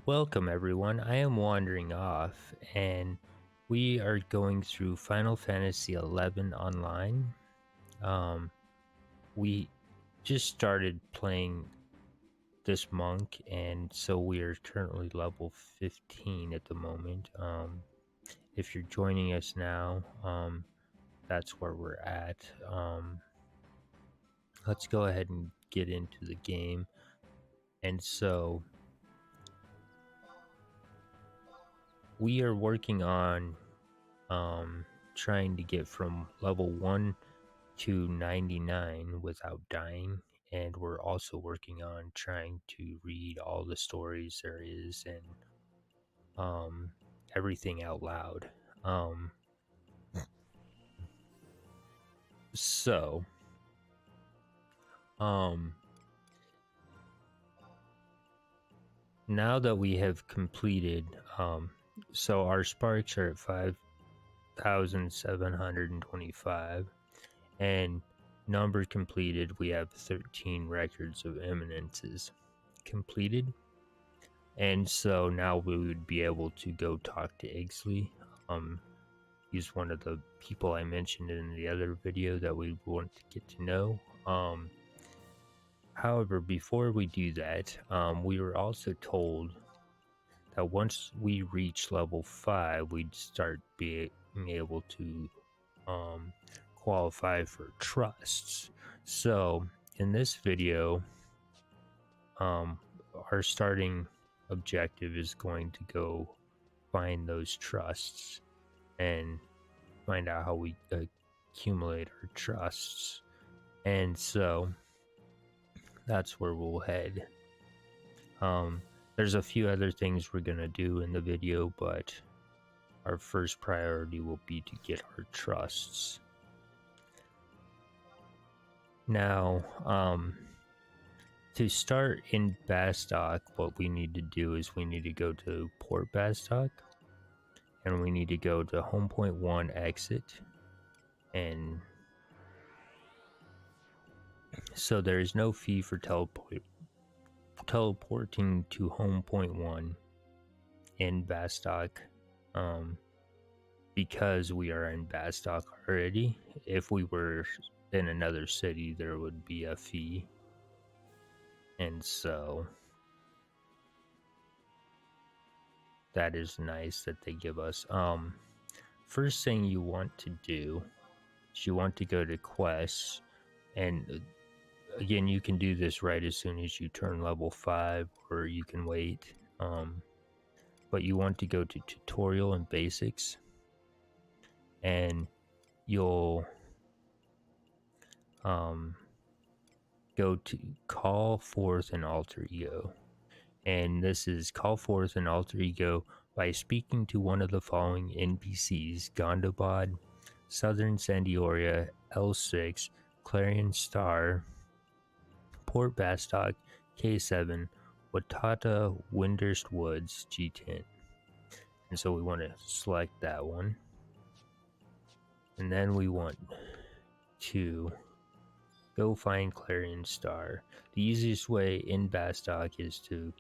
Welcome everyone, I am wandering off and we are going through Final Fantasy XI online. We just started playing this monk and so we are currently level 15 at the moment. If you're joining us now, that's where we're at. Let's go ahead and get into the game. And so we are working on trying to get from level 1 to 99 without dying, and we're also working on trying to read all the stories there is and everything out loud. So now that we have completed, so our sparks are at 5,725, and number completed, we have 13 records of eminences completed. And so now we would be able to go talk to Igsley. He's one of the people I mentioned in the other video that we want to get to know. However, before we do that, we were also told that once we reach level 5, we'd start being able to qualify for trusts. So in this video, our starting objective is going to go find those trusts and find out how we accumulate our trusts. And so that's where we'll head. There's a few other things we're gonna do in the video, but our first priority will be to get our trusts. Now, to start in Bastock, what we need to do is we need to go to Port Bastock, and we need to go to Home Point 1 exit, and so there is no fee for teleporting to Home Point 1 in Bastock, because we are in Bastock already. If we were in another city, there would be a fee, and so that is nice that they give us. First thing you want to do is you want to go to quests, and again, you can do this right as soon as you turn level 5, or you can wait. But you want to go to tutorial and basics, and you'll go to call forth an alter ego. And this is call forth an alter ego by speaking to one of the following NPCs: Gondobad, Southern Sandioria, L6, Clarion Star, Port Bastock, K7, Watata, Windurst Woods, G10. And so we want to select that one. And then we want to go find Clarion Star. The easiest way in Bastock is to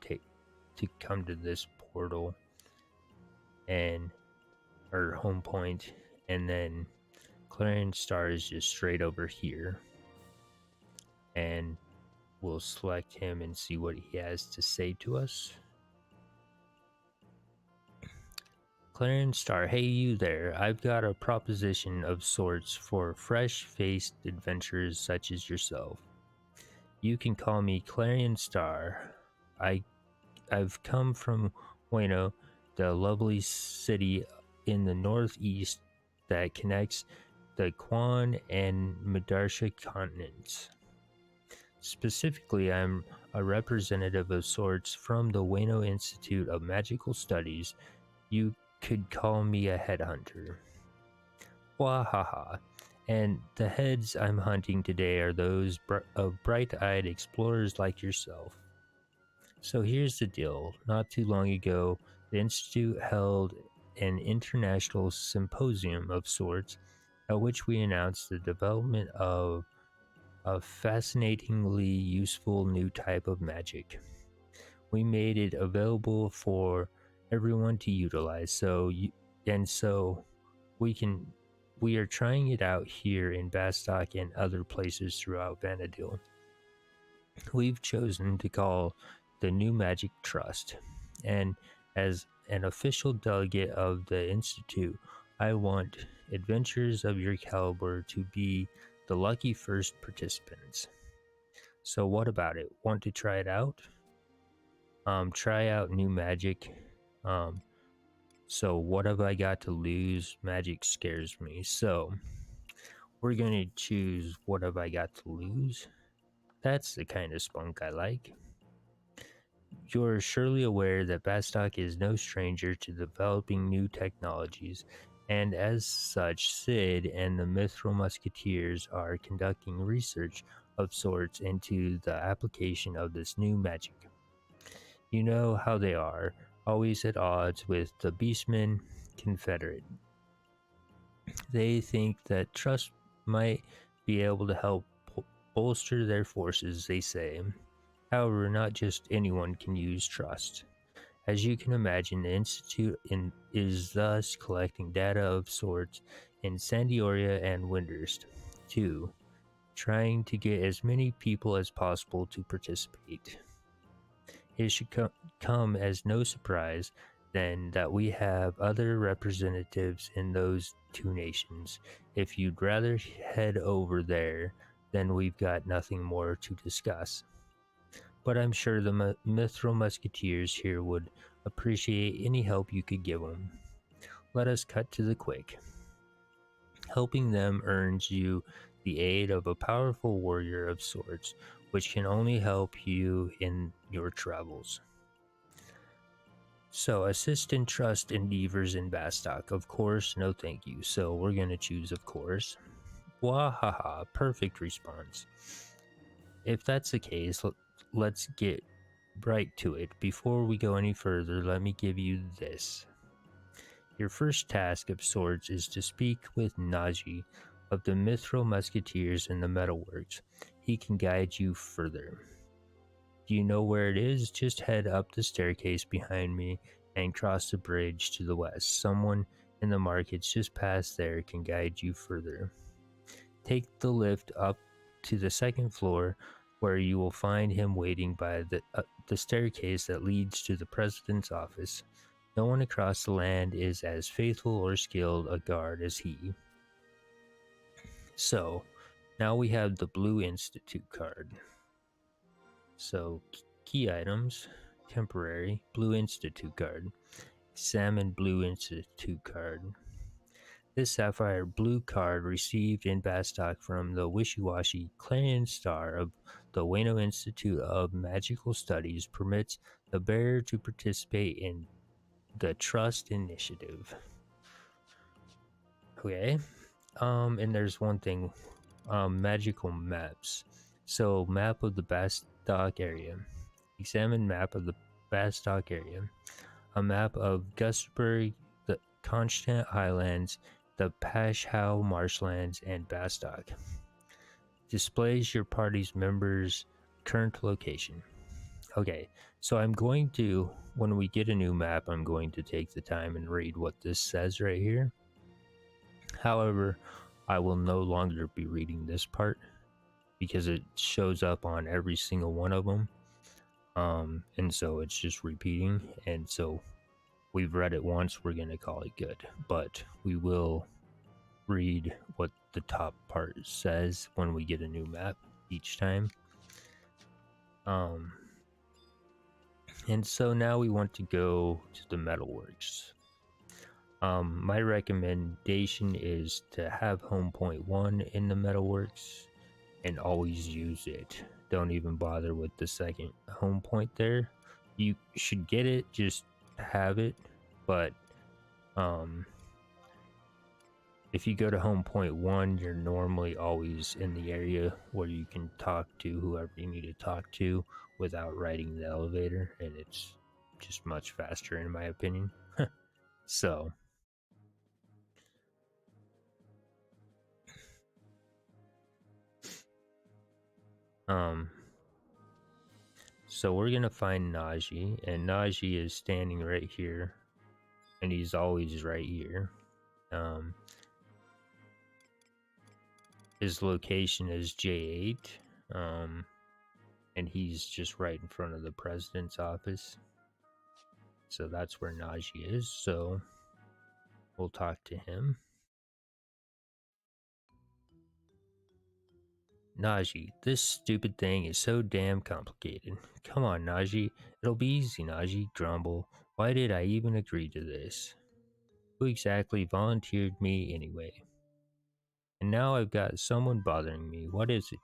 come to this portal and or home point, and then Clarion Star is just straight over here, and we'll select him and see what he has to say to us. Clarion Star, hey you there, I've got a proposition of sorts for fresh-faced adventurers such as yourself. You can call me Clarion Star. I've come from Ueno, the lovely city in the northeast that connects the Quan and Madarsha continents. Specifically, I'm a representative of sorts from the Ueno Institute of Magical Studies. You could call me a headhunter. Wahaha. And the heads I'm hunting today are those of bright-eyed explorers like yourself. So here's the deal. Not too long ago, the Institute held an international symposium of sorts at which we announced the development of a fascinatingly useful new type of magic. We made it available for everyone to utilize. So we are trying it out here in Bastock and other places throughout Vanadil. We've chosen to call the New Magic Trust, and as an official delegate of the Institute, I want adventurers of your caliber to be the lucky first participants. So what about it? Want to try it out? Try out new magic. Um, so what have I got to lose? Magic scares me. So we're gonna choose what have I got to lose. That's the kind of spunk I like. You're surely aware that Bastock is no stranger to developing new technologies, and as such, Sid and the Mithril Musketeers are conducting research of sorts into the application of this new magic. You know how they are, always at odds with the Beastmen Confederate. They think that trust might be able to help bolster their forces, they say. However, not just anyone can use trust. As you can imagine, the Institute is thus collecting data of sorts in Sandioria and Windhurst, too, trying to get as many people as possible to participate. It should come as no surprise, then, that we have other representatives in those two nations. If you'd rather head over there, then we've got nothing more to discuss. But I'm sure the Mithril Musketeers here would appreciate any help you could give them. Let us cut to the quick. Helping them earns you the aid of a powerful warrior of sorts, which can only help you in your travels. So, assist and trust endeavors in Bastock. Of course, no thank you. So, we're going to choose, of course. Wahaha, perfect response. If that's the case, let's get right to it. Before we go any further, let me give you this. Your first task of sorts is to speak with Naji of the Mithril Musketeers in the Metalworks. He can guide you further. Do you know where it is? Just head up the staircase behind me and cross the bridge to the west. Someone in the markets just past there can guide you further. Take the lift up to the second floor, where you will find him waiting by the staircase that leads to the president's office. No one across the land is as faithful or skilled a guard as he. So, now we have the Blue Institute card. So, key items, temporary, Blue Institute card. Examine Blue Institute card. This sapphire blue card received in Bastock from the wishy-washy Clarion Star of the Wano Institute of Magical Studies permits the bearer to participate in the Trust Initiative. Okay. And there's one thing, magical maps. So, map of the Bastock area. Examine map of the Bastock area. A map of Gustburg, the Constant Highlands, the Pashhow Marshlands, and Bastock. Displays your party's members' current location. Okay, so I'm going to, when we get a new map, I'm going to take the time and read what this says right here. However, I will no longer be reading this part because it shows up on every single one of them. And so it's just repeating, and so we've read it once, we're going to call it good, but we will read what the top part says when we get a new map each time. And so now we want to go to the Metalworks. My recommendation is to have home point 1 in the Metalworks and always use it. Don't even bother with the second home point there. You should get it, just have it, but if you go to home point 1, you're normally always in the area where you can talk to whoever you need to talk to without riding the elevator, and it's just much faster in my opinion. So So we're gonna find Najee, and Najee is standing right here, and he's always right here. His location is J8, and he's just right in front of the president's office. So that's where Najee is. So we'll talk to him. Najee, this stupid thing is so damn complicated. Come on, Najee. It'll be easy, Najee. Grumble. Why did I even agree to this? Who exactly volunteered me anyway? And now I've got someone bothering me. What is it?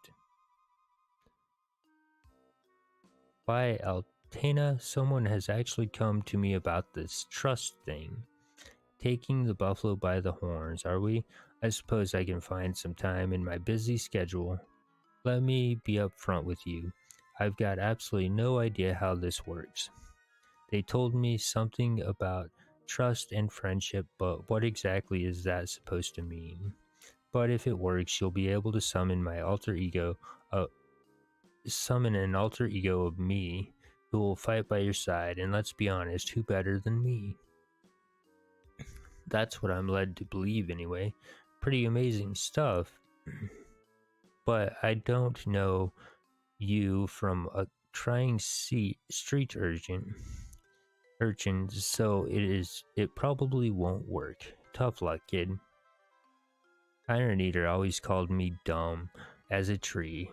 By Altena, someone has actually come to me about this trust thing. Taking the buffalo by the horns, are we? I suppose I can find some time in my busy schedule. Let me be upfront with you. I've got absolutely no idea how this works. They told me something about trust and friendship, but what exactly is that supposed to mean? But if it works, you'll be able to summon my alter ego, summon an alter ego of me who will fight by your side, and let's be honest, who better than me? That's what I'm led to believe anyway. Pretty amazing stuff. But I don't know you from a trying street urchin, so it probably won't work. Tough luck, kid. Iron Eater always called me dumb as a tree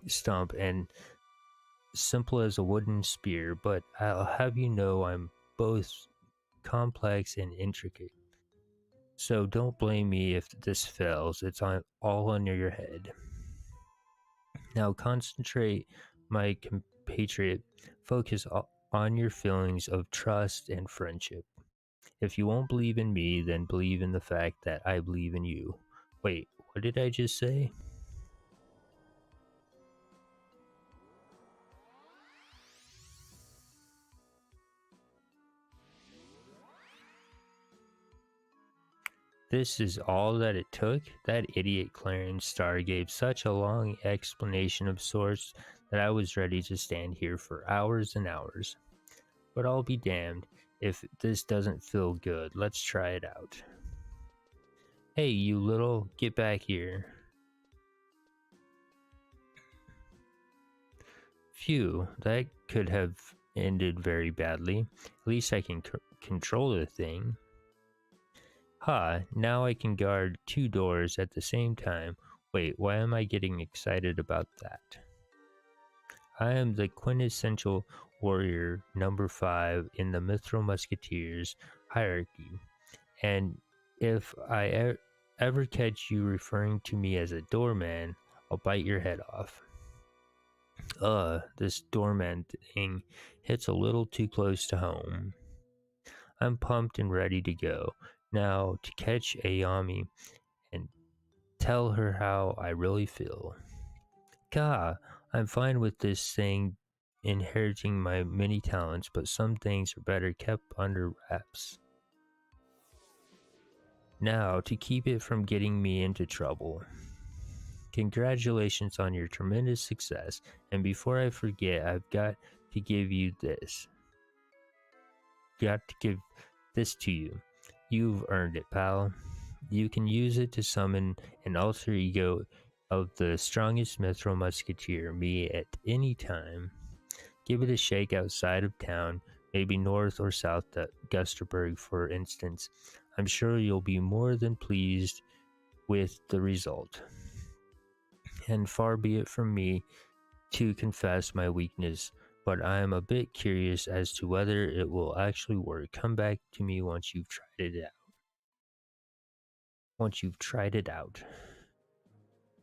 stump and simple as a wooden spear, but I'll have you know I'm both complex and intricate. So don't blame me if this fails. It's all under your head. Now concentrate, my compatriot. Focus on your feelings of trust and friendship. If you won't believe in me, then believe in the fact that I believe in you. Wait, what did I just say? This is all that it took? That idiot Clarence Star gave such a long explanation of sorts that I was ready to stand here for hours and hours. But I'll be damned if this doesn't feel good. Let's try it out. Hey, you little, get back here. Phew, that could have ended very badly. At least I can control the thing. Ha, now I can guard two doors at the same time. Wait, why am I getting excited about that? I am the quintessential warrior number 5 in the Mithril Musketeers hierarchy, and if I ever catch you referring to me as a doorman, I'll bite your head off. This doorman thing hits a little too close to home. I'm pumped and ready to go. Now to catch Ayami and tell her how I really feel. Gah, I'm fine with this thing inheriting my many talents, but some things are better kept under wraps. Now, to keep it from getting me into trouble. Congratulations on your tremendous success, and before I forget, I've got to give you this. Got to give this to you. You've earned it, pal. You can use it to summon an alter ego of the strongest Mithril Musketeer, me, at any time. Give it a shake outside of town, maybe north or south to Gusterberg, for instance. I'm sure you'll be more than pleased with the result. And far be it from me to confess my weakness, but I am a bit curious as to whether it will actually work. Come back to me once you've tried it out.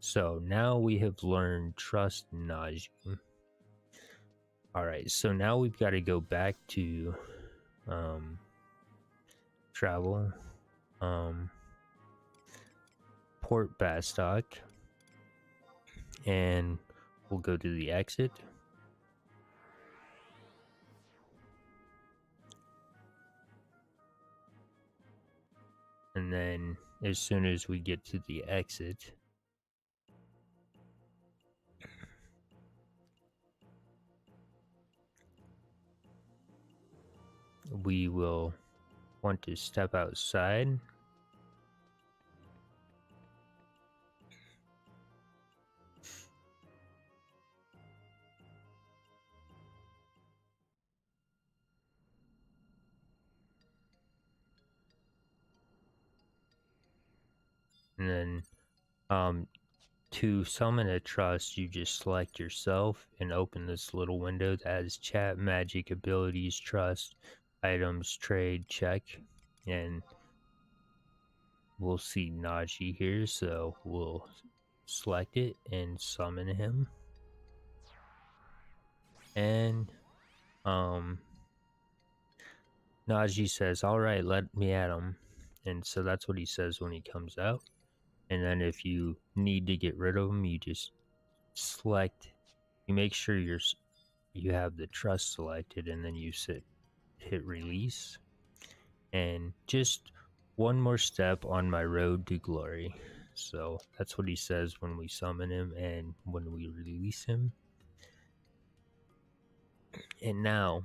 So now we have learned trust Najee. Alright, so now we've got to go back to travel. Port Bastock. And we'll go to the exit. And then as soon as we get to the exit, we will want to step outside. And then to summon a trust, you just select yourself and open this little window that has chat, magic, abilities, trust, items, trade, check, and we'll see Najee here, so we'll select it and summon him. And Najee says, "All right, let me at him," and so that's what he says when he comes out. And then if you need to get rid of him, you just select. You make sure you have the trust selected, and then you hit release. And just one more step on my road to glory. So that's what he says when we summon him and when we release him. And now,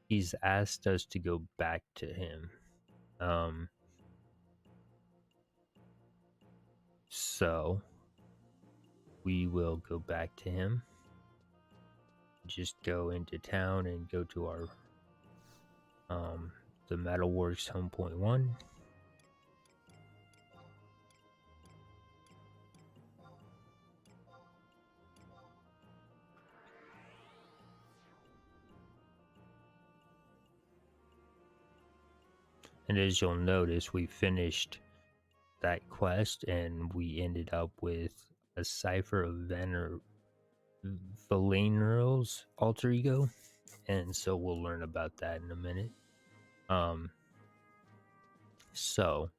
he's asked us to go back to him. So we will go back to him. Just go into town and go to our the Metalworks Home Point 1. And as you'll notice, we finished that quest and we ended up with a cipher of Valerio's alter ego. And so we'll learn about that in a minute. So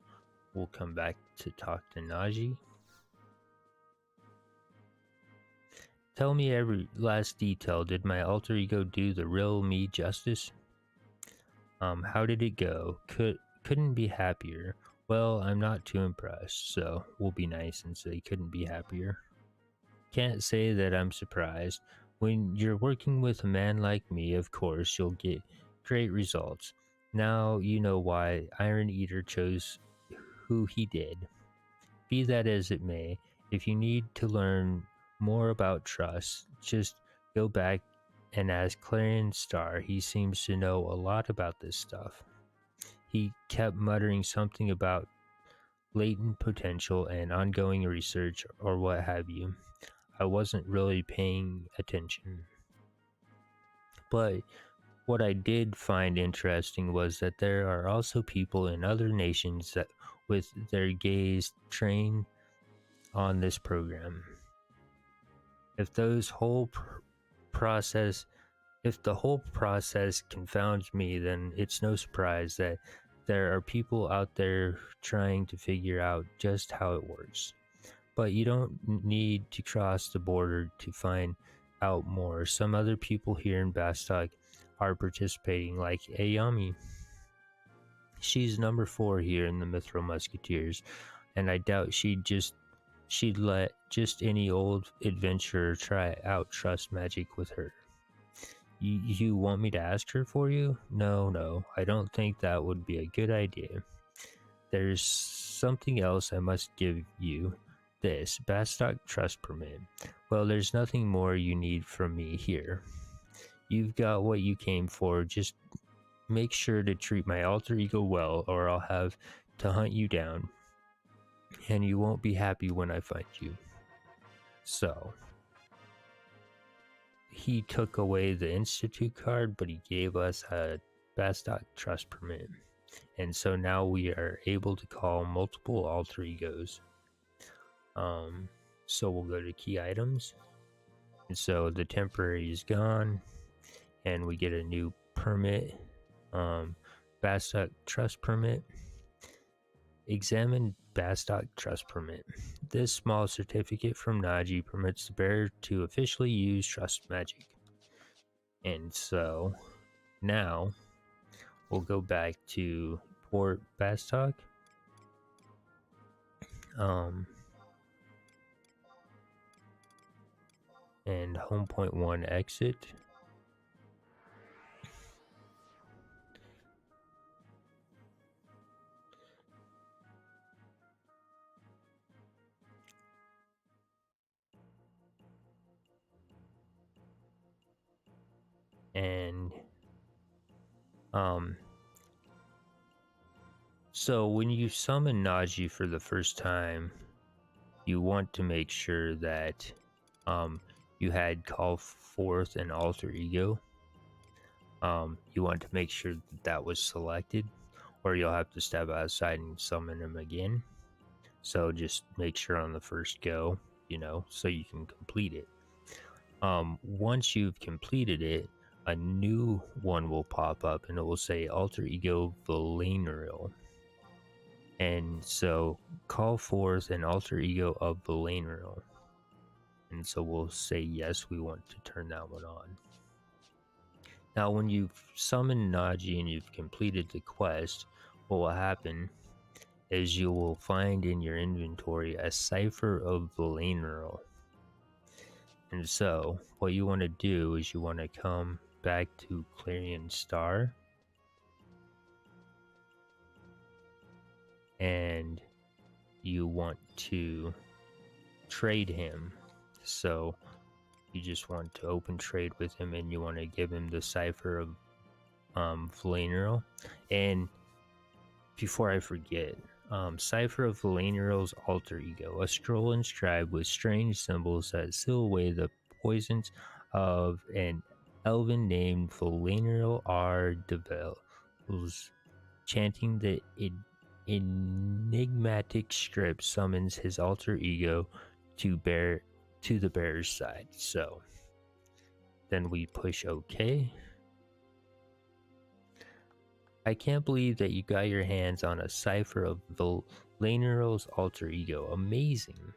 we'll come back to talk to Najee. Tell me every last detail. Did my alter ego do the real me justice? How did it go? Couldn't be happier. Well, I'm not too impressed, so we'll be nice and say couldn't be happier. Can't say that I'm surprised. When you're working with a man like me, of course, you'll get great results. Now you know why Iron Eater chose who he did. Be that as it may, if you need to learn more about trust, just go back and ask Clarion Star. He seems to know a lot about this stuff. He kept muttering something about latent potential and ongoing research or what have you. I wasn't really paying attention. But what I did find interesting was that there are also people in other nations that with their gaze trained on this program. If the whole process confounds me, then it's no surprise that there are people out there trying to figure out just how it works. But you don't need to cross the border to find out more. Some other people here in Bastok are participating, like Ayami. She's number 4 here in the Mithril Musketeers, and I doubt she'd let just any old adventurer try out trust magic with her. You want me to ask her for you? No, I don't think that would be a good idea. There's something else I must give you. This Bastok trust permit. Well, there's nothing more you need from me here. You've got what you came for. Just make sure to treat my alter ego well, or I'll have to hunt you down. And you won't be happy when I find you. So he took away the Institute card, but he gave us a Bastok trust permit. And so now we are able to call multiple alter egos. So we'll go to key items. And so the temporary is gone. And we get a new permit. Bastok trust permit. Examine Bastok trust permit. This small certificate from Najee permits the bearer to officially use trust magic. And so now we'll go back to Port Bastok. And Home Point 1 exit. And so when you summon Naji for the first time, you want to make sure that you had call forth an alter ego. You want to make sure that that was selected, or you'll have to step outside and summon him again. So just make sure on the first go, so you can complete it. Once you've completed it, a new one will pop up and it will say alter ego Valenriel. And so call forth an alter ego of Valenriel. And so we'll say yes, we want to turn that one on. Now when you've summoned Naji and you've completed the quest, what will happen is you will find in your inventory a cipher of Valenriel. And so what you want to do is you want to come back to Clarion Star and you want to trade him. So you just want to open trade with him and you want to give him the cipher of Valenriel. And before I forget, cipher of Valenriel's alter ego, a scroll inscribed with strange symbols that seal away the poisons of an elven named Valenriel R. Devils. Chanting the enigmatic script summons his alter ego to the bearer's side. So then we push OK. I can't believe that you got your hands on a cipher of Valenriel's alter ego. Amazing.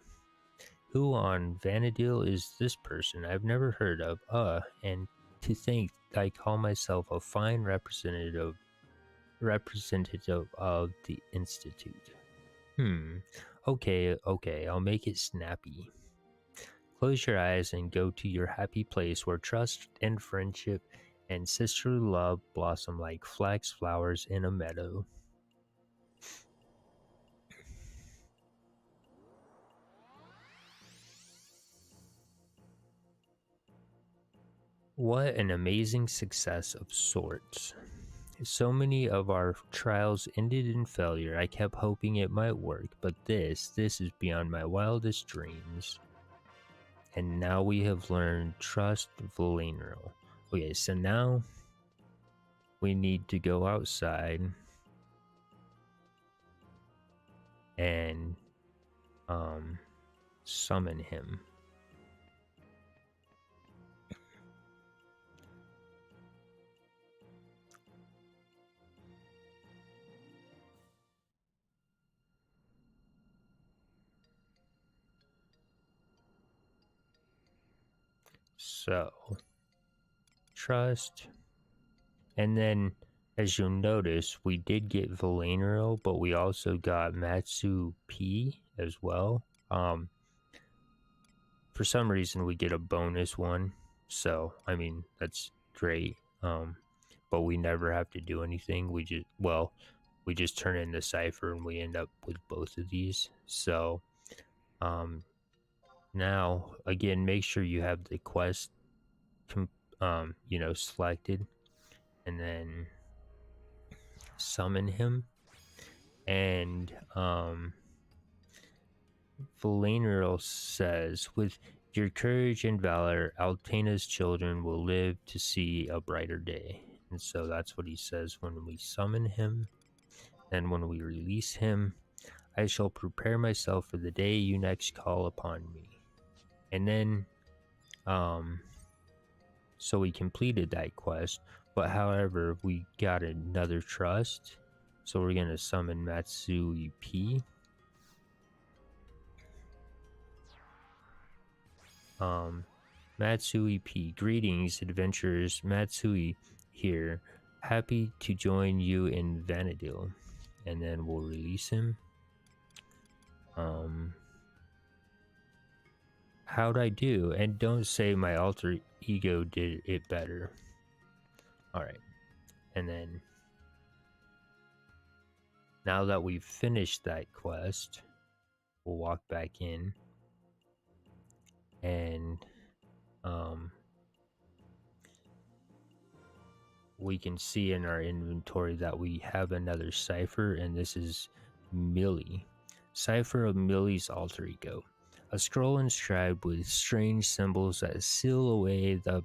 Who on Vanadil is this person? I've never heard of. And to think I call myself a fine representative of the Institute. Okay, I'll make it snappy. Close your eyes and go to your happy place where trust and friendship and sisterly love blossom like flax flowers in a meadow. What an amazing success of sorts. So many of our trials ended in failure. I kept hoping it might work, but this is beyond my wildest dreams. And now we have learned trust Valenriel. Okay, so now we need to go outside and summon him. So trust, and then as you'll notice, we did get Valenriel, but we also got Matsu P as well. For some reason we get a bonus one, so I mean that's great. But we never have to do anything. We just turn in the cipher and we end up with both of these. So now again, make sure you have the quest selected, and then summon him. And Valenriel says, with your courage and valor, Altena's children will live to see a brighter day. And so that's what he says when we summon him. And when we release him, I shall prepare myself for the day you next call upon me. And then, so we completed that quest, but however, we got another trust. So we're going to summon Matsui P. Matsui P. Greetings, adventurers. Matsui here. Happy to join you in Vanadil. And then we'll release him. How'd I do? And don't say my alter ego did it better. Alright. And then now that we've finished that quest, we'll walk back in and we can see in our inventory that we have another cipher, and this is Millie. Cipher of Millie's alter ego. A scroll inscribed with strange symbols that seal away the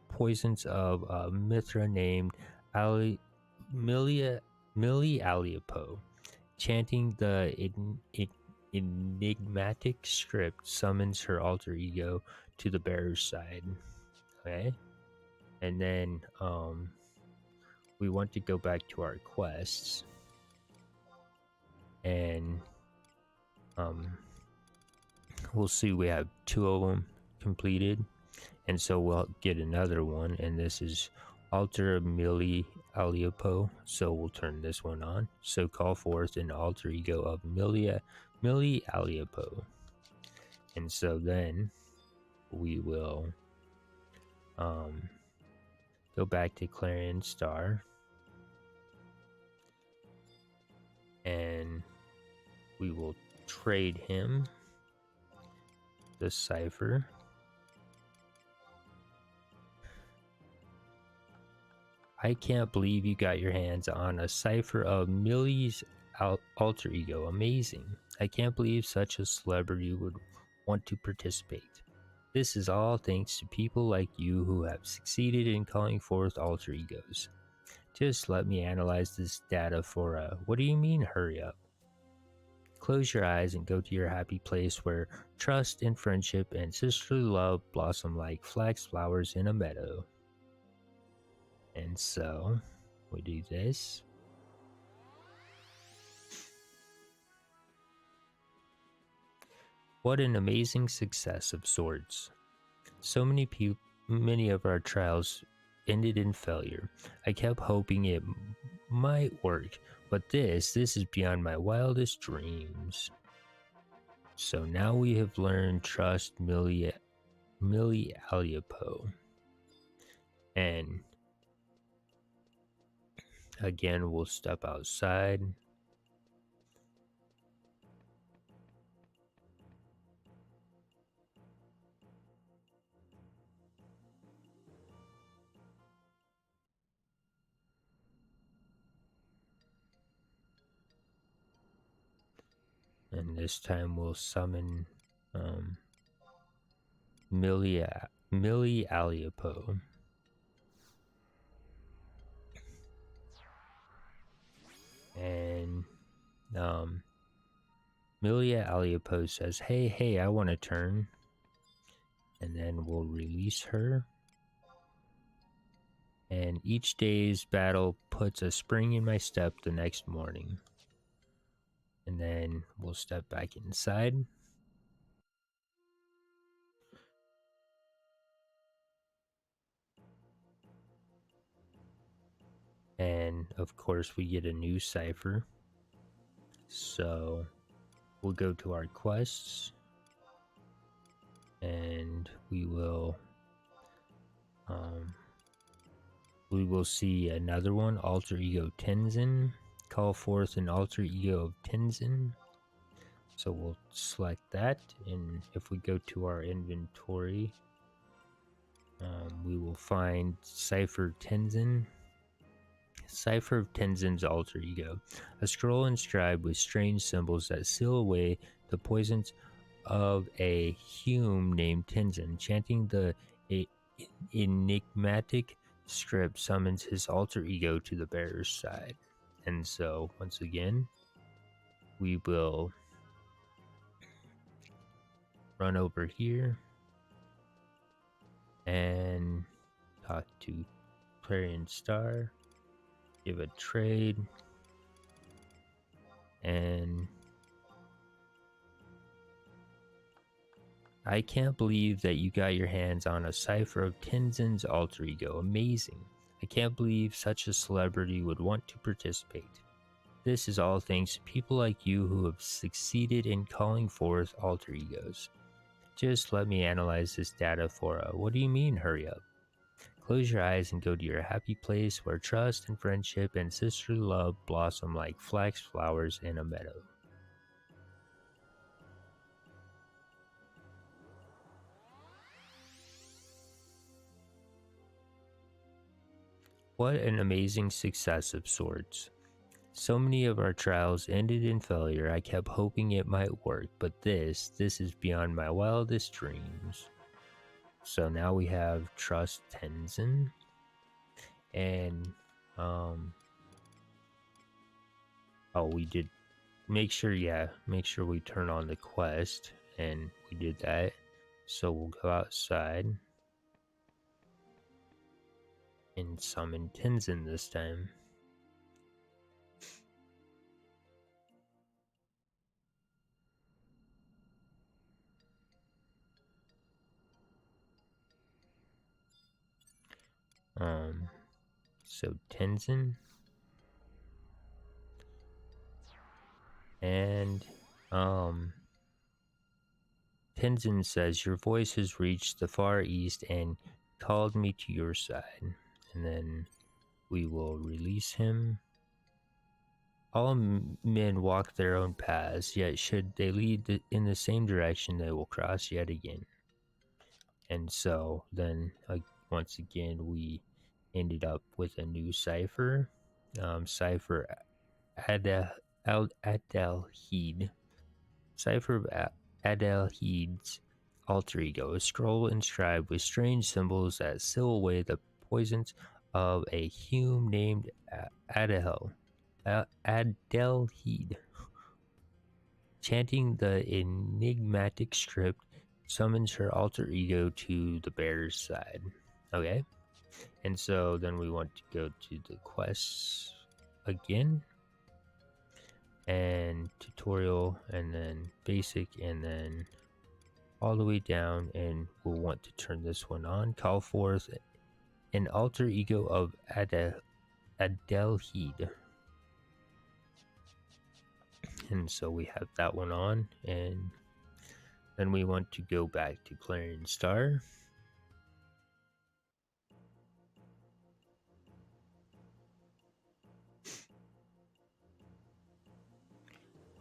poisons of a Mithra named Millie Aliapo. Chanting the enigmatic script summons her alter ego to the bearer's side. Okay? And then we want to go back to our quests. And we'll see we have 2 of them completed. And so we'll get another one, and this is Alter Millie Aliapo. So we'll turn this one on. So call forth an alter ego of Millie Aliapo. And so then we will go back to Clarion Star, and we will trade him the cipher. I can't believe you got your hands on a cipher of Millie's alter ego. Amazing. I can't believe such a celebrity would want to participate. This is all thanks to people like you who have succeeded in calling forth alter egos. Just let me analyze this data for what do you mean, hurry up? Close your eyes and go to your happy place where trust and friendship and sisterly love blossom like flax flowers in a meadow. And so we do this. What an amazing success of sorts. So many of our trials ended in failure. I kept hoping it might work, but this is beyond my wildest dreams. So now we have learned trust Millie Aliapo. And again, we'll step outside. And this time we'll summon Millie Aliapo. And Millie Aliapo says, hey, I want to turn. And then we'll release her. And each day's battle puts a spring in my step the next morning. And then we'll step back inside. And of course we get a new cipher. So we'll go to our quests. And we will see another one, alter ego Tenzin. Call forth an alter ego of Tenzin. So we'll select that, and if we go to our inventory, we will find Cipher Tenzin. Cipher of Tenzin's alter ego. A scroll inscribed with strange symbols that seal away the poisons of a Hume named Tenzin. Chanting the enigmatic script summons his alter ego to the bearer's side. And so, once again, we will run over here and talk to Clarion Star, give a trade, and I can't believe that you got your hands on a cipher of Tenzin's alter ego. Amazing. I can't believe such a celebrity would want to participate. This is all thanks to people like you who have succeeded in calling forth alter egos. Just let me analyze this data for what do you mean, hurry up? Close your eyes and go to your happy place where trust and friendship and sisterly love blossom like flax flowers in a meadow. What an amazing success of sorts. So many of our trials ended in failure. I kept hoping it might work, but this is beyond my wildest dreams. So now we have Trust Tenzin, and oh, we did make sure we turn on the quest, and we did that. So we'll go outside and summon Tenzin this time. So Tenzin, and Tenzin says, your voice has reached the far east and called me to your side. And then we will release him. All men walk their own paths, yet should they lead in the same direction, they will cross yet again. And so then, once again, we ended up with a new cipher. Cipher Adelheed. Cipher of Adelheed's alter ego. A scroll inscribed with strange symbols that seal away the poisons of a Hume named Adelheed. Chanting the enigmatic script summons her alter ego to the bearer's side. Okay. And so then we want to go to the quests again. And tutorial, and then basic, and then all the way down, and we'll want to turn this one on. Call forth an alter ego of Adelheed. And so we have that one on, and then we want to go back to Clarion Star.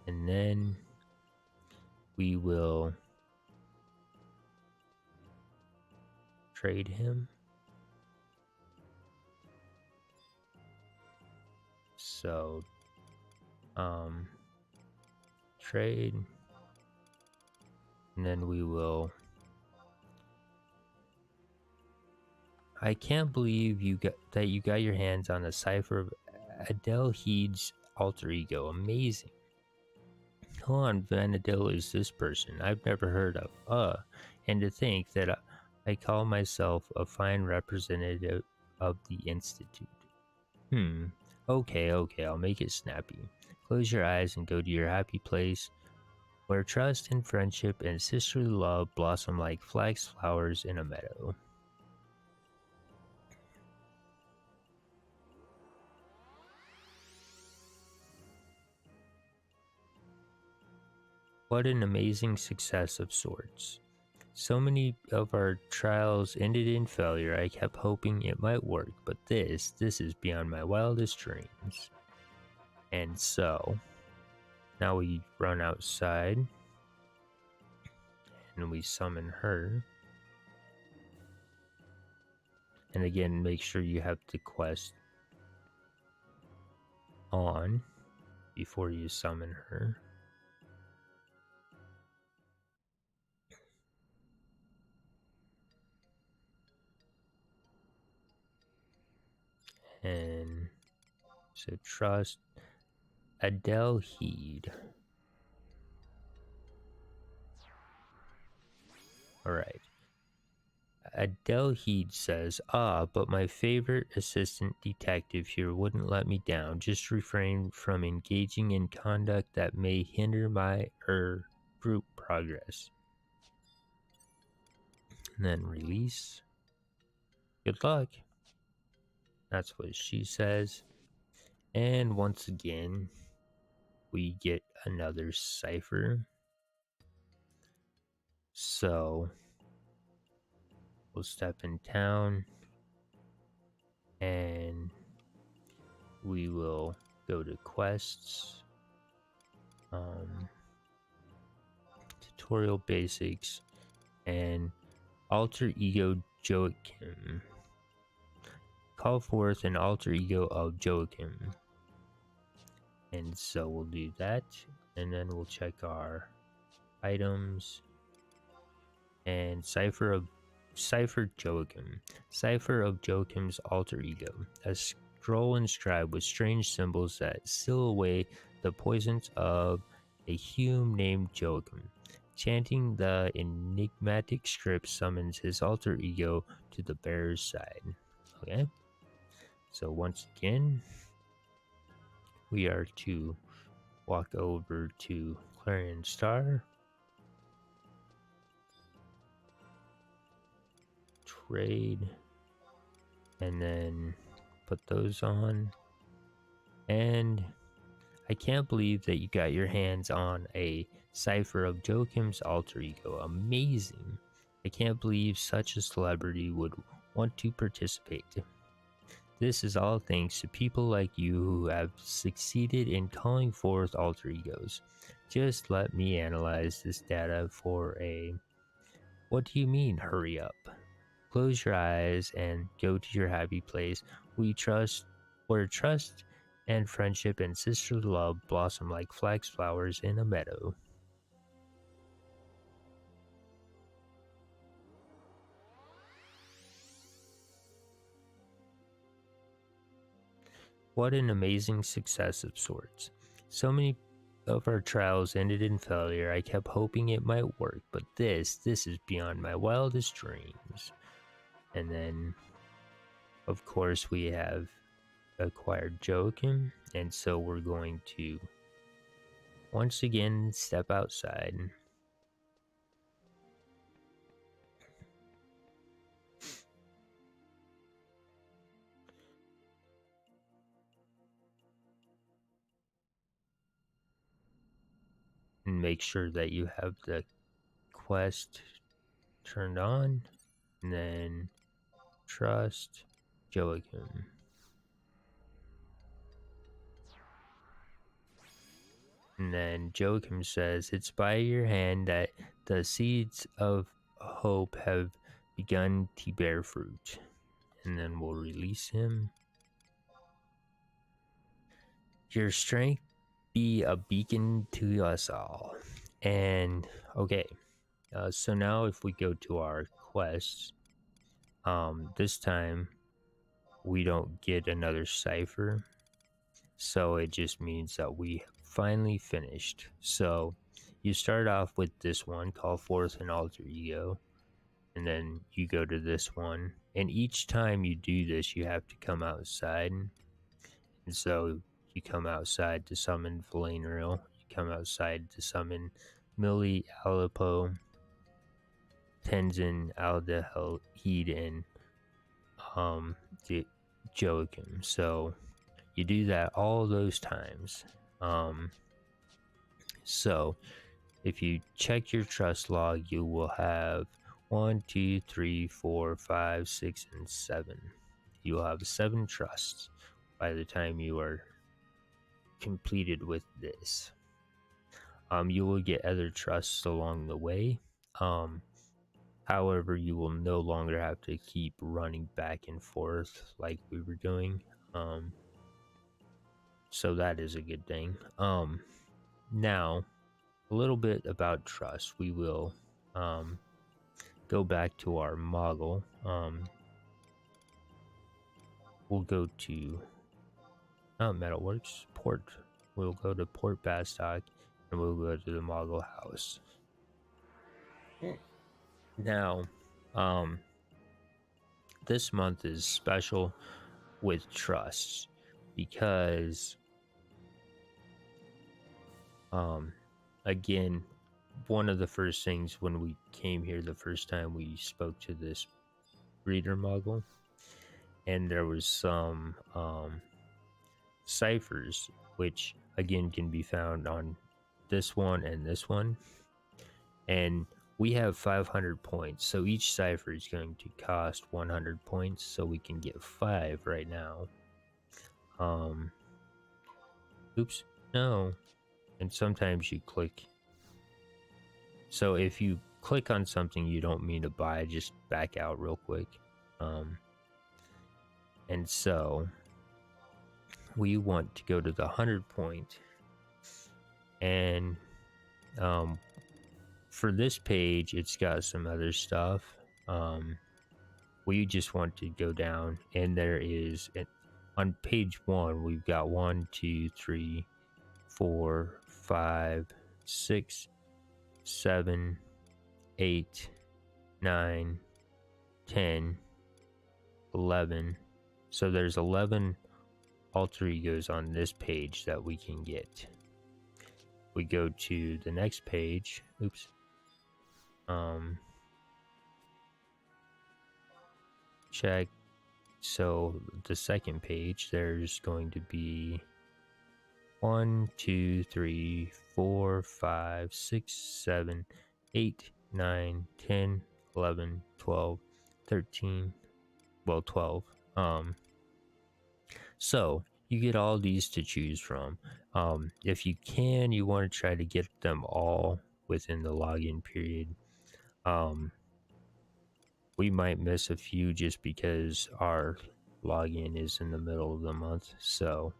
And then we will trade him. So, trade, and then we will. I can't believe you got your hands on a cipher of Adelheed's alter ego. Amazing. Hold on, Vanadil is this person I've never heard of. And to think that I call myself a fine representative of the Institute. Okay, I'll make it snappy. Close your eyes and go to your happy place, where trust and friendship and sisterly love blossom like flax flowers in a meadow. What an amazing success of sorts. So many of our trials ended in failure. I kept hoping it might work, but this is beyond my wildest dreams. And so, now we run outside, and we summon her. And again, make sure you have the quest on before you summon her. And so trust Adelheed. Alright. Adelheed says, but my favorite assistant detective here wouldn't let me down. Just refrain from engaging in conduct that may hinder my group progress. And then release. Good luck. That's what she says. And once again, we get another cipher. So we'll step in town, and we will go to quests, tutorial basics, and alter ego Joachim. call forth an alter ego of Joachim. And so we'll do that, and then we'll check our items and Cipher Joachim. Cipher of Joachim's alter ego. A scroll inscribed with strange symbols that seal away the poisons of a Hume named Joachim. Chanting the enigmatic script summons his alter ego to the bearer's side. Okay. So once again, we are to walk over to Clarion Star. Trade, and then put those on. And I can't believe that you got your hands on a cipher of Joachim's alter ego. Amazing. I can't believe such a celebrity would want to participate. This is all thanks to people like you who have succeeded in calling forth alter egos. Just let me analyze this data for a... What do you mean, hurry up? Close your eyes and go to your happy place where trust and friendship and sister love blossom like flax flowers in a meadow. What an amazing success of sorts. So many of our trials ended in failure. I kept hoping it might work, but this is beyond my wildest dreams. And then, of course, we have acquired Joachim, and so we're going to once again step outside. And make sure that you have the quest turned on, and then trust Joachim. And then Joachim says, "It's by your hand that the seeds of hope have begun to bear fruit." And then we'll release him. Your strength be a beacon to us all. And okay, so now if we go to our quests, this time we don't get another cipher, so it just means that we finally finished. So you start off with this one, call forth an alter ego, and then you go to this one, and each time you do this you have to come outside. And so you come outside to summon Valanriel, you come outside to summon Millie, Alipo, Tenzin, Aldehyde, and Joachim. So you do that all those times. So if you check your trust log, you will have 1, 2, 3, 4, 5, 6, and 7. You will have 7 trusts by the time you are completed with this. You will get other trusts along the way. However, you will no longer have to keep running back and forth like we were doing. So that is a good thing. Now, a little bit about trust. We will go back to our model. We'll go to Metalworks, Port. We'll go to Port Bastock, and we'll go to the Moggle House. Now, this month is special with trusts because, again, one of the first things when we came here the first time, we spoke to this breeder Moggle, and there was some ciphers, which again can be found on this one and this one, and we have 500 points, so each cipher is going to cost 100 points, so we can get 5 right now. Oops, no. And sometimes you click, so if you click on something you don't mean to buy, just back out real quick. And so we want to go to the 100 point. And for this page, it's got some other stuff. We just want to go down, and there is on page 1, we've got 1, 2, 3, 4, 5, 6, 7, 8, 9, 10, 11. So there's 11 alter egos on this page that we can get. We go to the next page. Oops. Check. So the second page, there's going to be 1, 2, 3, 4, 5, 6, 7, 8, 9, 10, 11, 12, 13. Well, 12. So you get all these to choose from. If you can, you want to try to get them all within the login period. We might miss a few just because our login is in the middle of the month. So,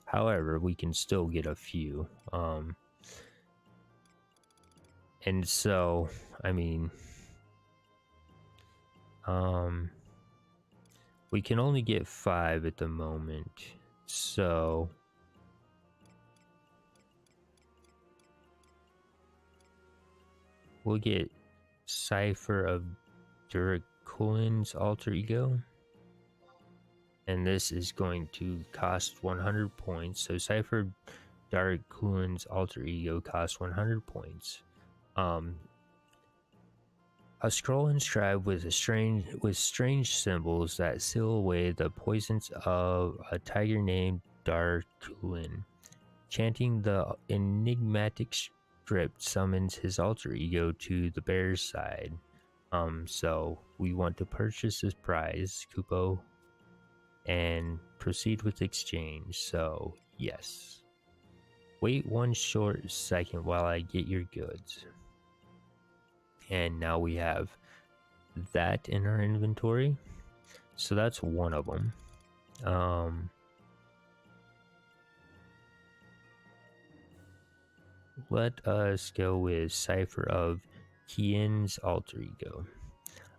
however, we can still get a few. And so, I mean, we can only get 5 at the moment. So we'll get Cipher of Duraculin's alter ego. And this is going to cost 100 points. So Cipher Duraculin's alter ego costs 100 points. A scroll inscribed with strange symbols that seal away the poisons of a tiger named Duraculin. Chanting the enigmatic script summons his alter ego to the bear's side. So we want to purchase this prize, Kupo, and proceed with exchange. So yes. Wait 1 short second while I get your goods. And now we have that in our inventory. So that's one of them. Let us go with Cipher of Kian's alter ego.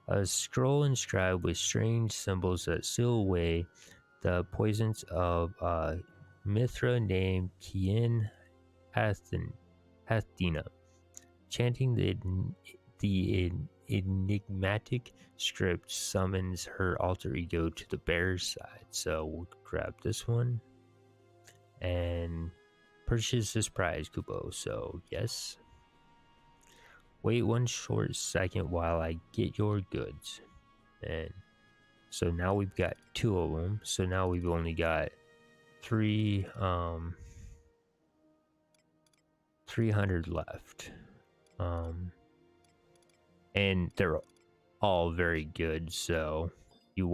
A scroll inscribed with strange symbols that seal away the poisons of a Mithra named Kian Hathina. Chanting the enigmatic script summons her alter ego to the bear's side. So we'll grab this one and purchase this prize, Kupo. So yes. Wait 1 short second while I get your goods. And so now we've got 2 of them. So now we've only got 300 left. And they're all very good, so you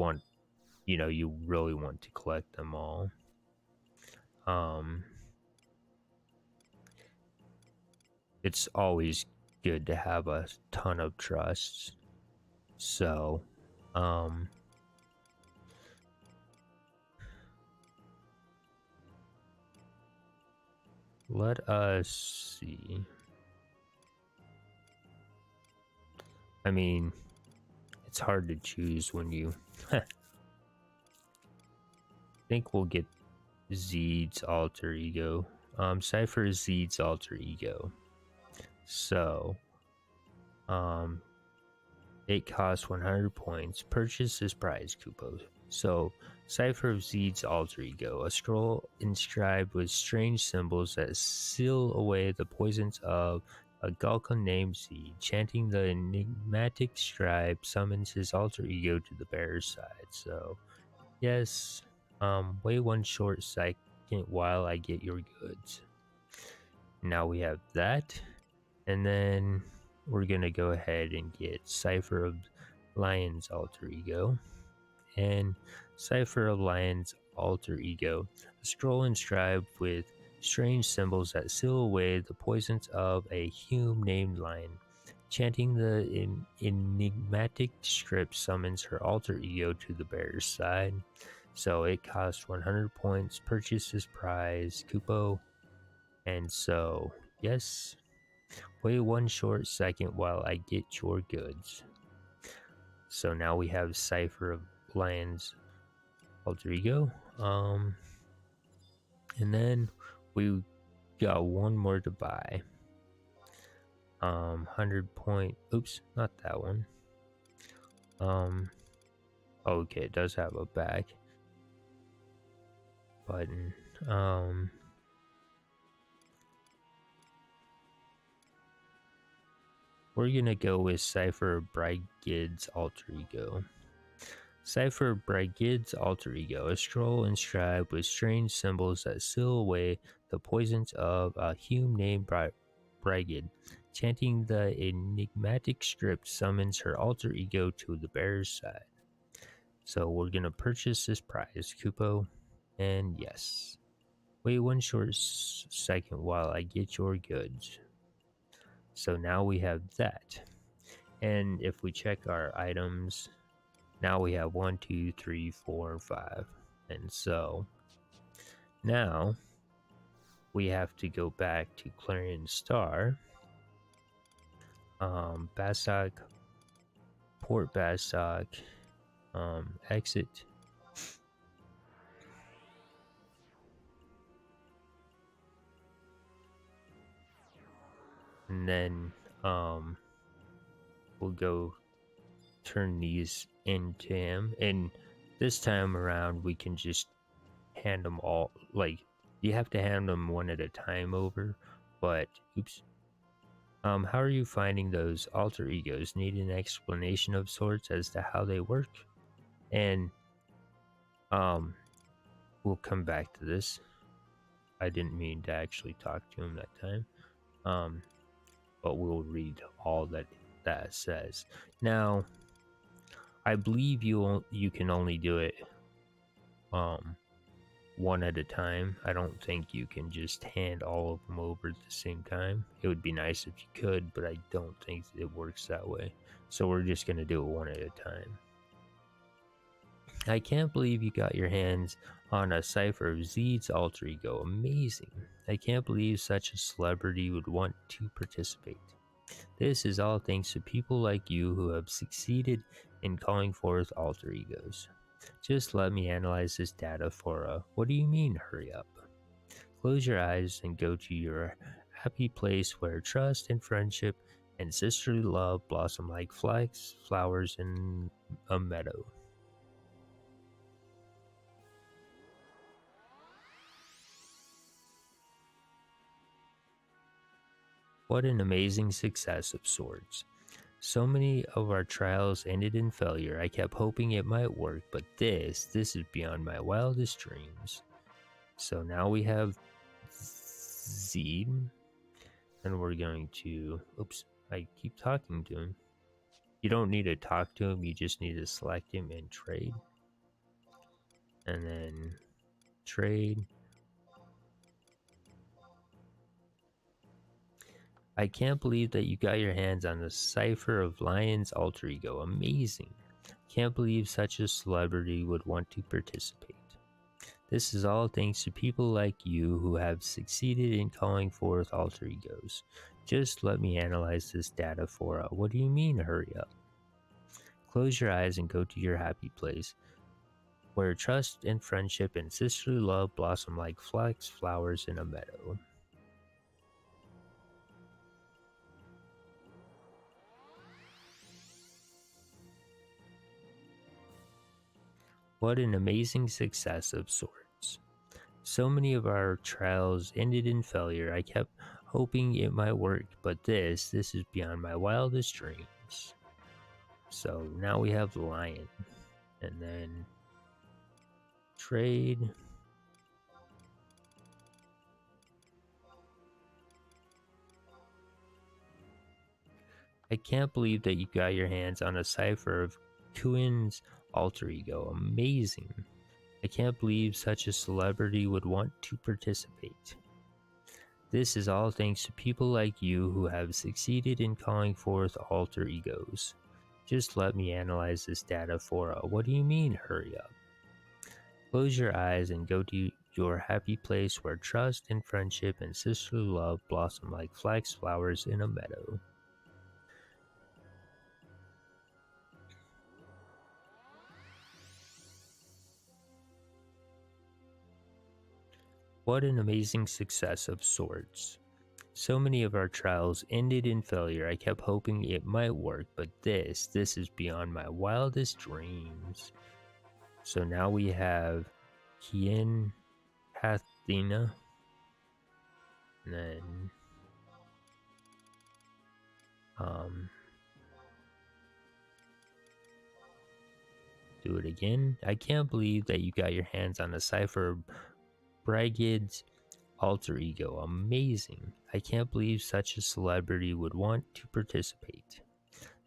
really want to collect them all. It's always good to have a ton of trusts. So, let us see. I mean, it's hard to choose when you think we'll get Zeed's alter ego. Cipher Zeed's alter ego. So, it costs 100 points. Purchase this prize, Kupo. So, Cipher of Zeed's alter ego. A scroll inscribed with strange symbols that seal away the poisons of a Galka named Zeed. Chanting the enigmatic scribe summons his alter ego to the bear's side. So, yes. Wait 1 short second while I get your goods. Now we have that. And then we're gonna go ahead and get Cipher of Lion's alter ego. And Cipher of Lion's alter ego. A scroll inscribed with strange symbols that seal away the poisons of a Hume named Lion. Chanting the enigmatic script summons her alter ego to the bearer's side. So it costs 100 points, purchase this prize, Kupo. And so, yes, wait 1 short second while I get your goods. So now we have Cipher of Lion's alter ego. And then we got one more to buy. 100 point. Oops, not that one. Okay, it does have a back button. We're gonna go with Cipher Brigid's alter ego. Cipher Brigid's alter ego, a scroll inscribed with strange symbols that seal away the poisons of a hume named Brigid. Chanting the enigmatic script summons her alter ego to the bearer's side. So we're gonna purchase this prize, Kupo, and yes. Wait 1 short second while I get your goods. So now we have that. And if we check our items, now we have 1, 2, 3, 4, 5. And so now we have to go back to Clarion Star, Bastock, Port Bastock, exit. And then we'll go turn these into him. And this time around, we can just hand them all. Like, you have to hand them one at a time over. But, oops. How are you finding those alter egos? Need an explanation of sorts as to how they work? And, we'll come back to this. I didn't mean to actually talk to him that time. But we'll read all that says. Now, I believe you can only do it one at a time. I don't think you can just hand all of them over at the same time. It would be nice if you could, but I don't think it works that way. So we're just going to do it one at a time. I can't believe you got your hands on a cipher of Zed's alter ego. Amazing. I can't believe such a celebrity would want to participate. This is all thanks to people like you who have succeeded in calling forth alter egos. Just let me analyze this data for what do you mean, hurry up? Close your eyes and go to your happy place where trust and friendship and sisterly love blossom like flowers in a meadow. What an amazing success of sorts. So many of our trials ended in failure. I kept hoping it might work, but this is beyond my wildest dreams. So now we have Zed, and we're going to, oops, I keep talking to him. You don't need to talk to him, you just need to select him and trade. And then trade. I can't believe that you got your hands on the cipher of Lion's alter ego. Amazing. Can't believe such a celebrity would want to participate. This is all thanks to people like you who have succeeded in calling forth alter egos. Just let me analyze this data for what do you mean, hurry up? Close your eyes and go to your happy place, where trust and friendship and sisterly love blossom like flowers in a meadow. What an amazing success of sorts. So many of our trials ended in failure. I kept hoping it might work, but this is beyond my wildest dreams. So now we have Lion, and then trade. I can't believe that you got your hands on a cipher of Kuin's alter ego. Amazing. I can't believe such a celebrity would want to participate. This is all thanks to people like you who have succeeded in calling forth alter egos. Just let me analyze this data for what do you mean, hurry up? Close your eyes and go to your happy place where trust and friendship and sisterly love blossom like flax flowers in a meadow. What an amazing success of sorts. So many of our trials ended in failure. I kept hoping it might work, but this is beyond my wildest dreams. So now we have Kian Hathina, and then do it again. I can't believe that you got your hands on a cipher of Brigid's alter ego. Amazing. I can't believe such a celebrity would want to participate.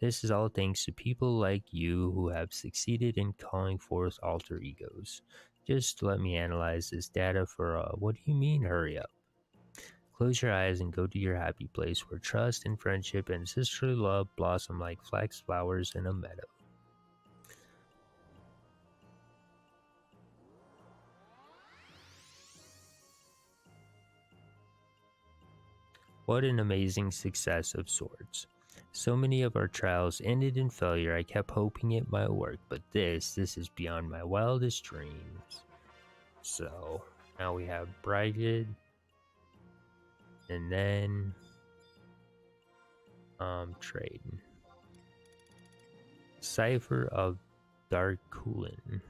This is all thanks to people like you who have succeeded in calling forth alter egos. Just let me analyze this data for what do you mean, hurry up? Close your eyes and go to your happy place where trust and friendship and sisterly love blossom like flax flowers in a meadow. What an amazing success of sorts. So many of our trials ended in failure. I kept hoping it might work, but this is beyond my wildest dreams. So now we have Brigid, and then trade. Cipher of Dark Coolin.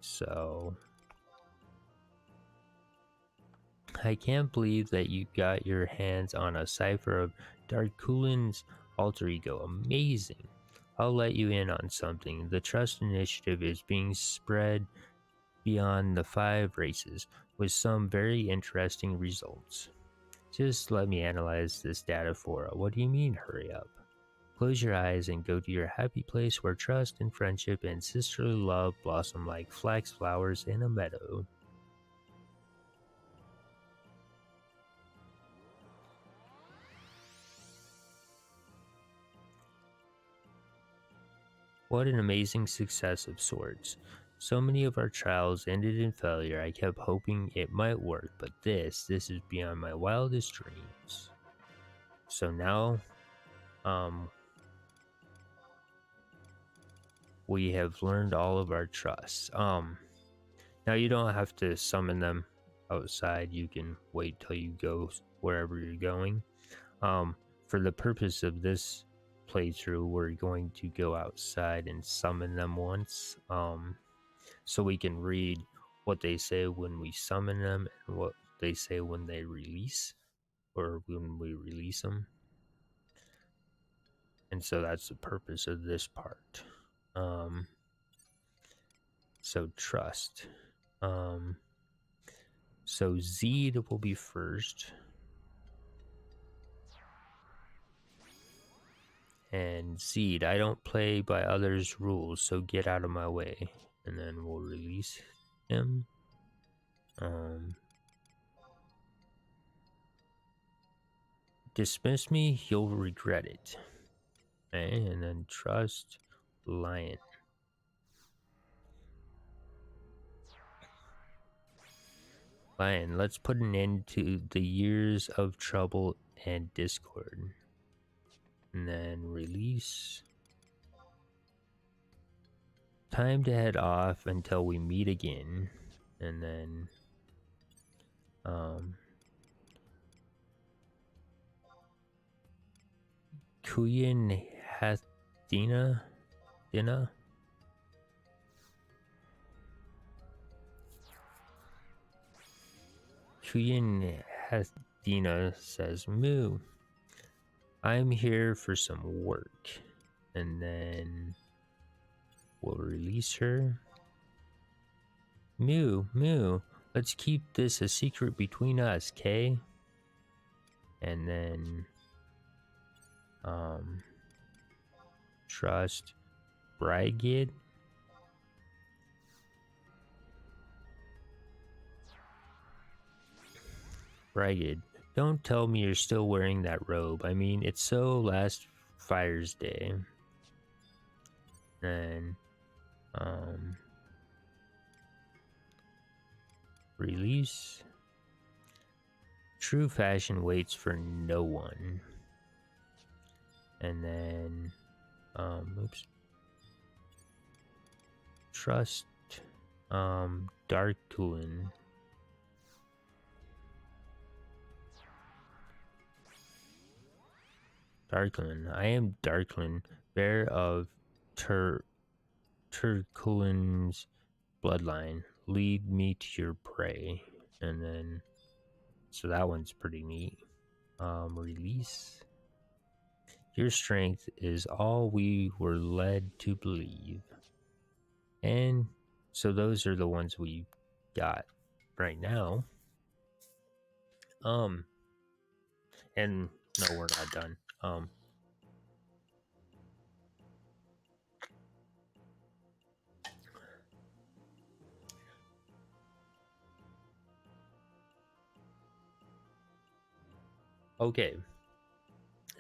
So I can't believe that you got your hands on a cipher of Dark Coolin's alter ego. Amazing. I'll let you in on something. The Trust Initiative is being spread beyond the 5 races with some very interesting results. Just let me analyze this data for what do you mean, hurry up? Close your eyes and go to your happy place where trust and friendship and sisterly love blossom like flax flowers in a meadow. What an amazing success of sorts. So many of our trials ended in failure. I kept hoping it might work, but this is beyond my wildest dreams. So now, we have learned all of our trusts. Now you don't have to summon them outside. You can wait till you go wherever you're going. For the purpose of this playthrough, we're going to go outside and summon them once, so we can read what they say when we summon them and what they say when they release, or when we release them. And so that's the purpose of this part. So trust. So Zed will be first. And Zed, I don't play by others' rules, so get out of my way. And then we'll release him. Dismiss me, you'll regret it. Okay, and then trust Lion. Lion, let's put an end to the years of trouble and discord. And then release. Time to head off until we meet again. And then Kuyin Hathina Dina. Kuyin Hathina says, Moo, I'm here for some work. And then we'll release her. Moo, let's keep this a secret between us, Kay? And then trust Brigid. Brigid, Don't tell me you're still wearing that robe. I mean, it's so last Fire's Day. And, release. True fashion waits for no one. And then, oops. Trust, Darkulin. Darklin. I am Darklin, bearer of Turkulin's bloodline. Lead me to your prey. And then, so that one's pretty neat. Release. Your strength is all we were led to believe. And so those are the ones we got right now. And no, we're not done. Okay.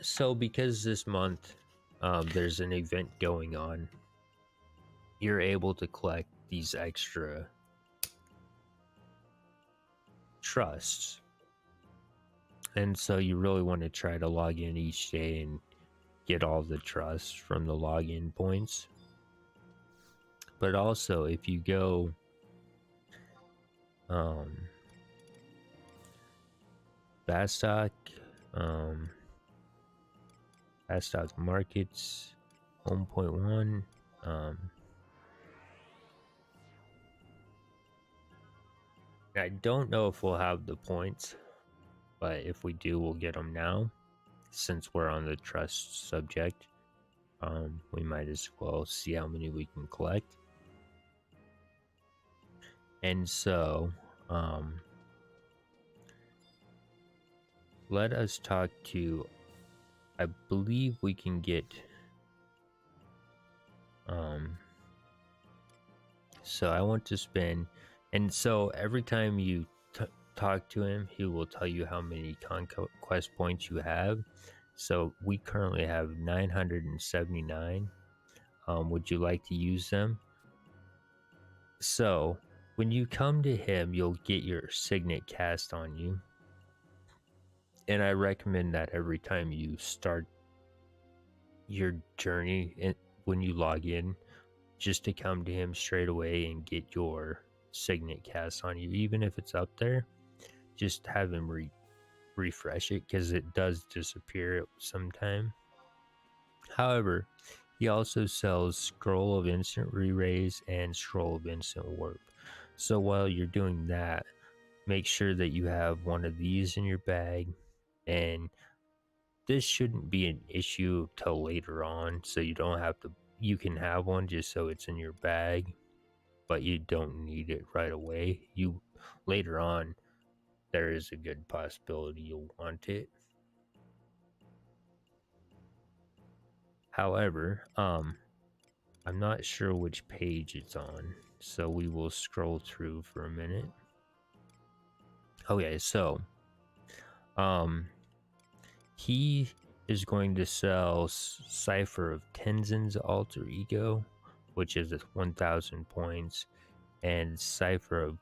So because this month there's an event going on, you're able to collect these extra trusts. And so you really want to try to log in each day and get all the trusts from the login points. But also if you go Bastock, Bastock Markets, Home Point 1, I don't know if we'll have the points, but if we do, we'll get them now. Since we're on the trust subject, we might as well see how many we can collect. And so, let us talk to, I believe we can get, so I want to spend, and so every time you talk to him, he will tell you how many conquest points you have. So we currently have 979. Would you like to use them? So when you come to him, you'll get your signet cast on you. And I recommend that every time you start your journey, when you log in, just to come to him straight away and get your signet cast on you. Even if it's up there, just have him refresh it, because it does disappear at some time. However, he also sells Scroll of Instant Re-Raise and Scroll of Instant Warp. So while you're doing that, make sure that you have one of these in your bag, and this shouldn't be an issue till later on, so you don't have to, you can have one just so it's in your bag, but you don't need it right away. You later on, there is a good possibility you'll want it. However, I'm not sure which page it's on, so we will scroll through for a minute. Okay, so he is going to sell Cipher of Tenzin's alter ego, which is 1,000 points, and Cipher of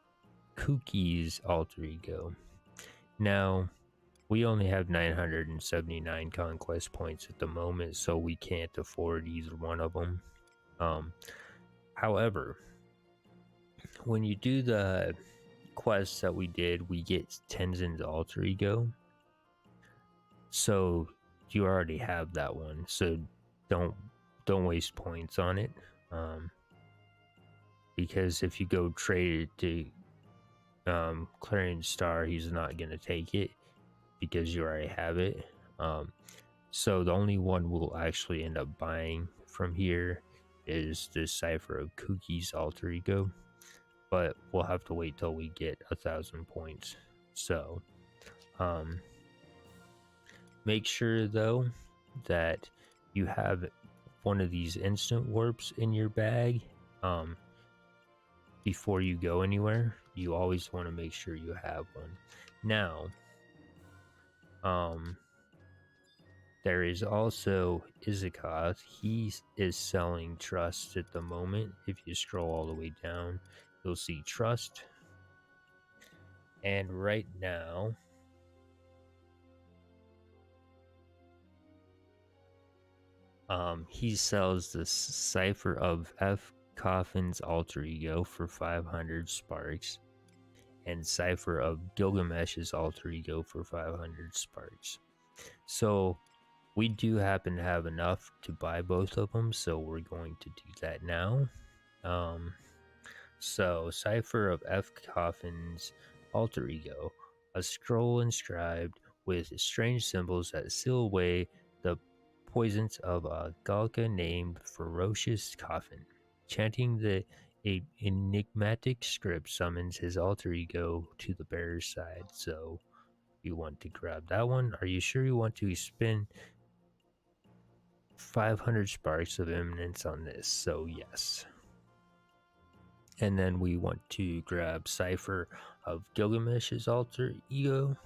Kuki's alter ego. Now, we only have 979 conquest points at the moment, so we can't afford either one of them. However, when you do the quests that we did, we get Tenzin's alter ego. So you already have that one, so don't waste points on it, because if you go trade it to Clarion Star, he's not gonna take it because you already have it. So the only one we'll actually end up buying from here is this Cipher of Kuki's alter ego, but we'll have to wait till we get 1,000 points. So make sure though that you have one of these instant warps in your bag before you go anywhere. You always want to make sure you have one. Now, Um, there is also Izikoth. He is selling trust at the moment. If you scroll all the way down, you'll see trust. And right now, he sells the cipher of F. Coffin's alter ego for 500 sparks, and cipher of Gilgamesh's alter ego for 500 sparks. So we do happen to have enough to buy both of them, so we're going to do that now. So cipher of F. Coffin's alter ego, a scroll inscribed with strange symbols that seal away the poisons of a Galka named Ferocious Coffin. Chanting the enigmatic script summons his alter ego to the bearer's side. So you want to grab that one. Are you sure you want to spend 500 sparks of eminence on this? So yes. And then we want to grab cipher of Gilgamesh's alter ego.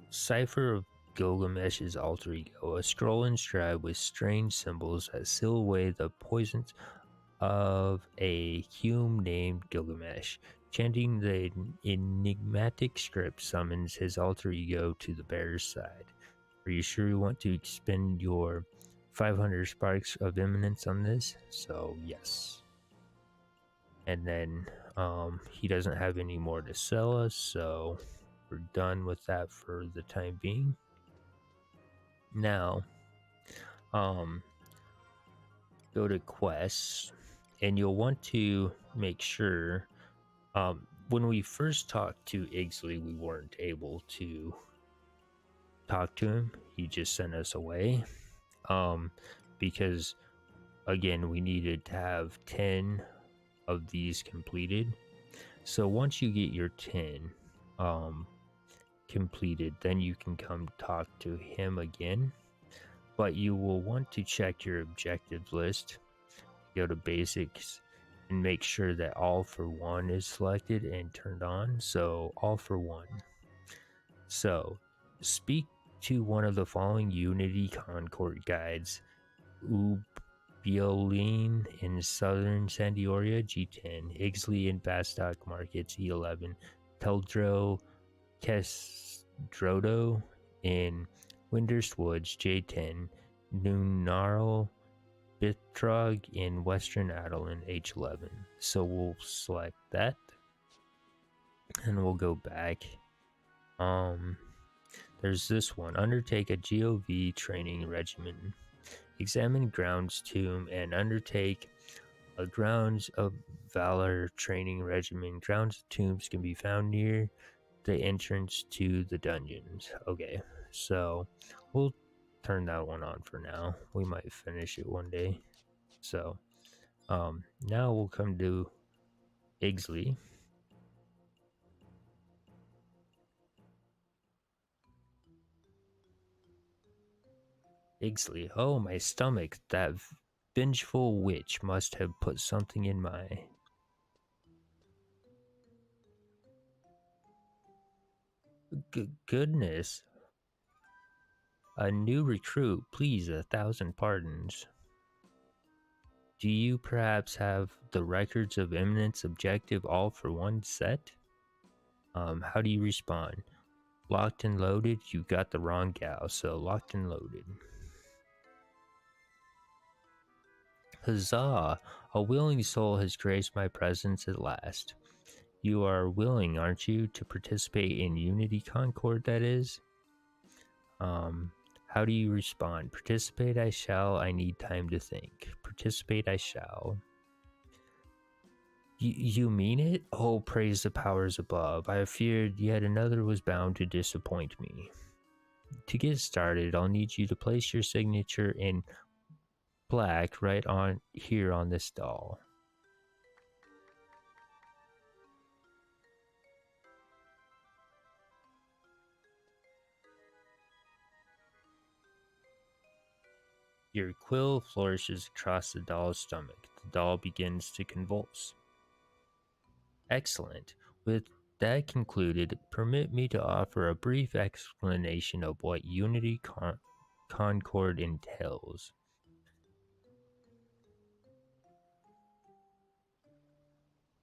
Cipher of Gilgamesh's alter ego, a scroll inscribed with strange symbols that seal away the poisons of a Hume named Gilgamesh. Chanting the enigmatic script summons his alter ego to the bearer's side. Are you sure you want to expend your 500 sparks of eminence on this? So yes. And then he doesn't have any more to sell us, so we're done with that for the time being. Now, go to quests, and you'll want to make sure. When we first talked to Igsley, we weren't able to talk to him. He just sent us away. Because again, we needed to have 10 of these completed. So once you get your 10 completed, then you can come talk to him again. But you will want to check your objective list, go to basics, and make sure that all for one is selected and turned on. So all for one. So speak to one of the following Unity Concord guides: Ubioline in Southern Sandioria, G10, Igsley in Bastock Markets, E11, Teldro Kestrodo in Winders Woods, J10, Nunarl Bitrog in Western Adelan, H11. So we'll select that and we'll go back. There's this one: undertake a GOV training regimen, examine Grounds Tomb, and undertake a Grounds of Valor training regimen. Grounds Tombs can be found near the entrance to the dungeons. Okay, so we'll turn that one on for now. We might finish it one day. So now we'll come to Igsley. Igsley, oh my stomach, that vengeful witch must have put something in my... Goodness. A new recruit, please, 1,000 pardons. Do you perhaps have the records of Eminence Objective all for one set? How do you respond? Locked and loaded? You got the wrong gal, so locked and loaded. Huzzah! A willing soul has graced my presence at last. You are willing, aren't you, to participate in Unity Concord, that is? How do you respond? Participate I shall, I need time to think. Participate I shall. You mean it? Oh, praise the powers above. I feared yet another was bound to disappoint me. To get started, I'll need you to place your signature in black right on here on this doll. Your quill flourishes across the doll's stomach. The doll begins to convulse. Excellent. With That concluded, permit me to offer a brief explanation of what Unity Concord entails.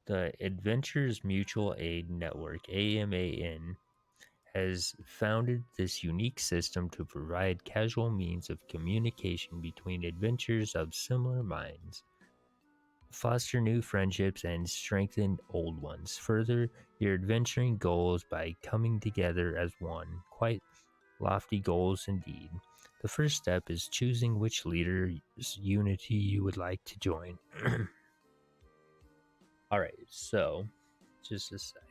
The Adventures Mutual Aid Network, AMAN, has founded this unique system to provide casual means of communication between adventurers of similar minds, foster new friendships, and strengthen old ones. Further your adventuring goals by coming together as one. Quite lofty goals indeed. The first step is choosing which leader's unity you would like to join. Alright, so just a sec.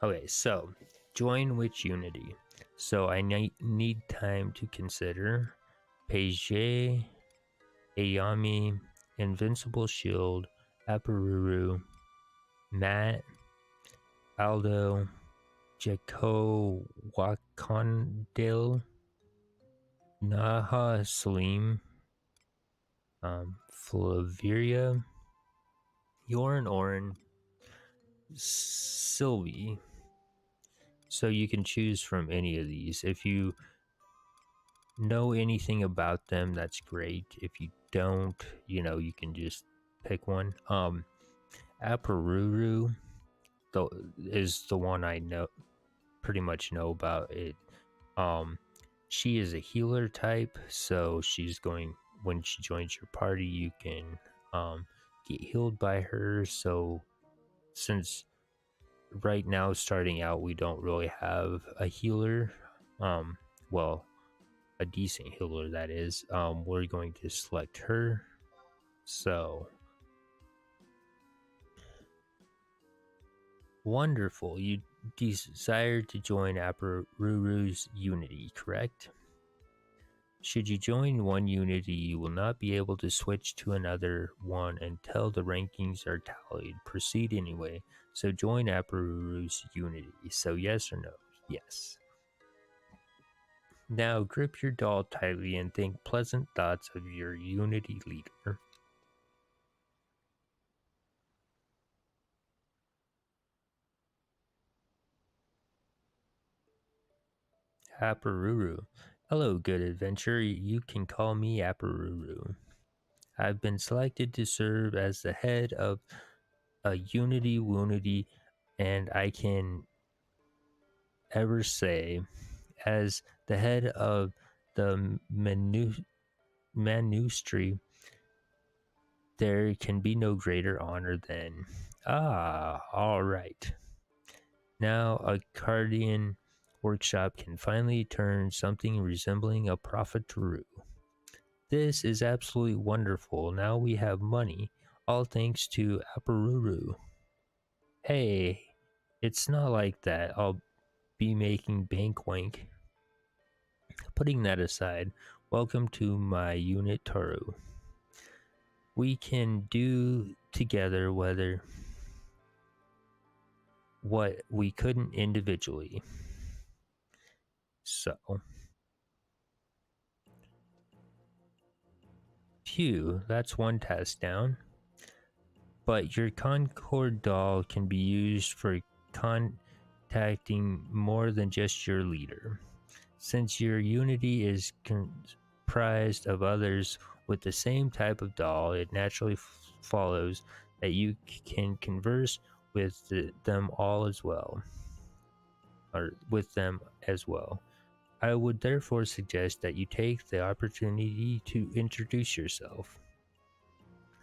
Okay, so join which unity. So I need time to consider Page, Ayami, Invincible Shield, Aparuru, Matt, Aldo, Jeko Wakandil, Naha Salim, Flaviria, Yoran Oren, Sylvie. So you can choose from any of these. If you know anything about them, that's great. If you don't, you can just pick one. Aparuru is the one I pretty much know about it. She is a healer type, so when she joins your party, you can get healed by her. So since right now starting out we don't really have a healer, well, a decent healer that is, we're going to select her. So wonderful, you desire to join Aparuru's unity, correct? Should you join one unity, you will not be able to switch to another one until the rankings are tallied. Proceed anyway. So join Aparuru's unity. So yes or no? Yes. Now grip your doll tightly and think pleasant thoughts of your unity leader. Aparuru. Hello, good adventurer. You can call me Aparuru. I've been selected to serve as the head of a Unity Woonity, and I can ever say, as the head of the Manustry, there can be no greater honor than. Ah, alright. Now a Cardian workshop can finally turn something resembling a profit through. This is absolutely wonderful. Now we have money, all thanks to Aparuru. Hey, it's not like that. I'll be making bank wank. Putting that aside, welcome to my unit Toru. We can do together what we couldn't individually. So, phew, that's one task down. But your Concord doll can be used for contacting more than just your leader. Since your unity is comprised of others with the same type of doll, it naturally follows that you can converse with them all as well, or with them as well. I would therefore suggest that you take the opportunity to introduce yourself.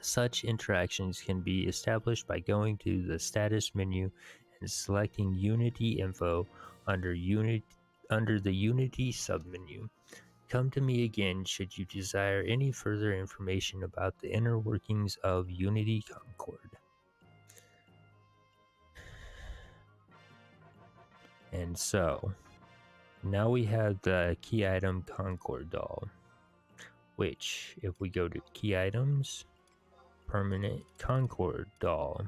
Such interactions can be established by going to the status menu and selecting Unity Info under the Unity submenu. Come to me again should you desire any further information about the inner workings of Unity Concord. And so, now we have the key item Concord doll, which, if we go to key items, permanent Concord doll.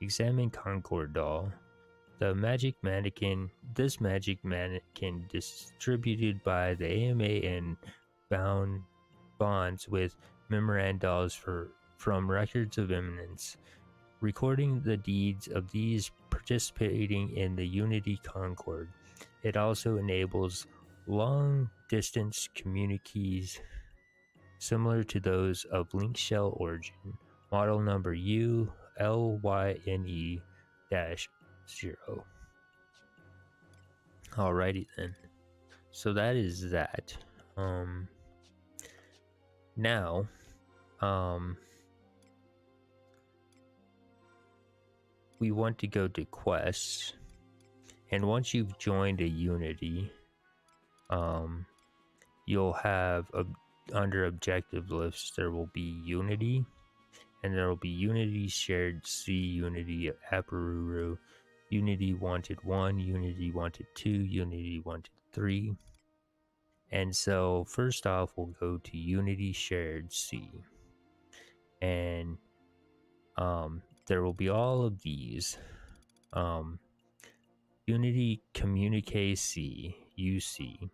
Examine Concord doll. The magic mannequin. This magic mannequin distributed by the AMA and bound bonds with memorandums from records of eminence, recording the deeds of these participating in the Unity Concord. It also enables long-distance communiques similar to those of Link Shell Origin, model number ULYNE-0. Alrighty then. So that is that. Now, we want to go to quests, and once you've joined a Unity, you'll have under objective lists there will be Unity, and there will be Unity Shared C, Unity Aparuru, Unity Wanted 1, Unity Wanted 2, Unity Wanted 3. And so first off, we'll go to Unity Shared C, and there will be all of these. Unity Communique C, UC.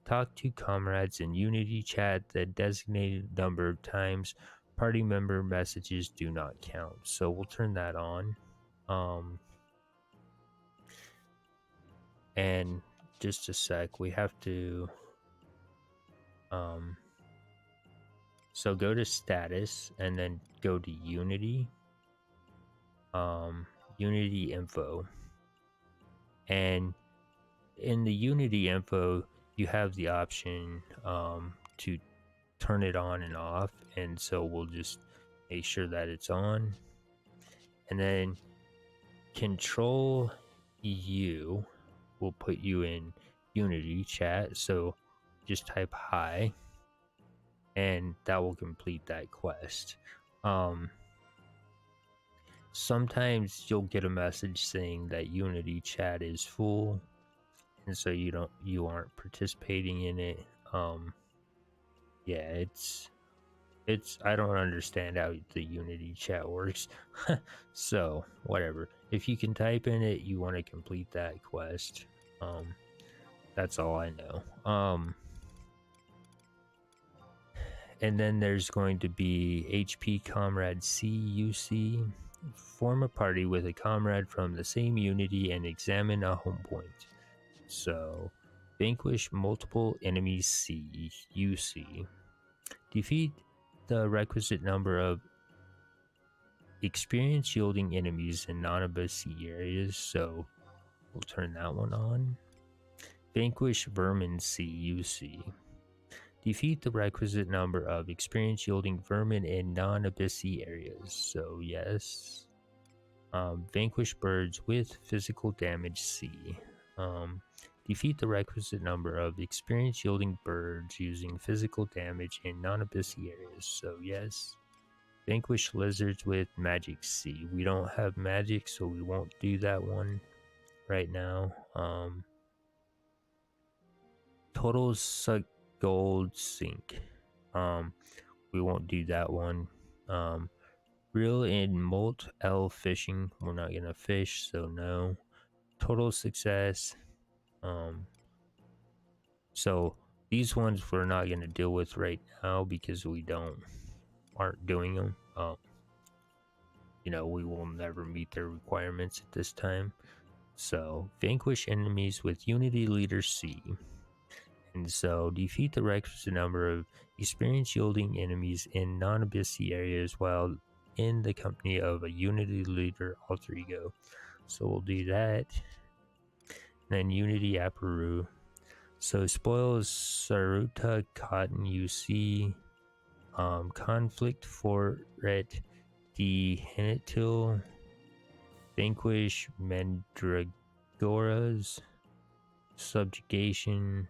Talk to comrades in Unity chat the designated number of times. Party member messages do not count. So we'll turn that on. And just a sec, we have to so go to status and then go to Unity. Unity info. And in the Unity info, you have the option to turn it on and off, and so we'll just make sure that it's on. And then Control U will put you in Unity chat, so just type hi, and that will complete that quest. Sometimes you'll get a message saying that Unity chat is full, and so you aren't participating in it. Yeah, it's I don't understand how the Unity chat works. So whatever, if you can type in it, you want to complete that quest. That's all I know. And then there's going to be HP Comrade CUC. Form a party with a comrade from the same Unity and examine a home point. So vanquish multiple enemies C, UC. Defeat the requisite number of experience yielding enemies in non-abyssal areas, so we'll turn that one on. Vanquish vermin C, UC. Defeat the requisite number of experience yielding vermin in non-abyssal areas, so yes. Vanquish birds with physical damage C. Defeat the requisite number of experience yielding birds using physical damage in non-abyssal areas, so yes. Vanquish lizards with magic C. We don't have magic, so we won't do that one right now. Total suck gold sink. We won't do that one. Reel in molt L fishing. We're not gonna fish, so no. Total success. So these ones we're not gonna deal with right now because we aren't doing them. We will never meet their requirements at this time. So vanquish enemies with Unity Leader C. And so defeat the requisite number of experience yielding enemies in non-abyssal areas while in the company of a Unity Leader alter ego. So we'll do that. And then Unity Aparu. So spoils Saruta Cotton UC. Conflict Forret D Henitil. Vanquish Mandragoras. Subjugation.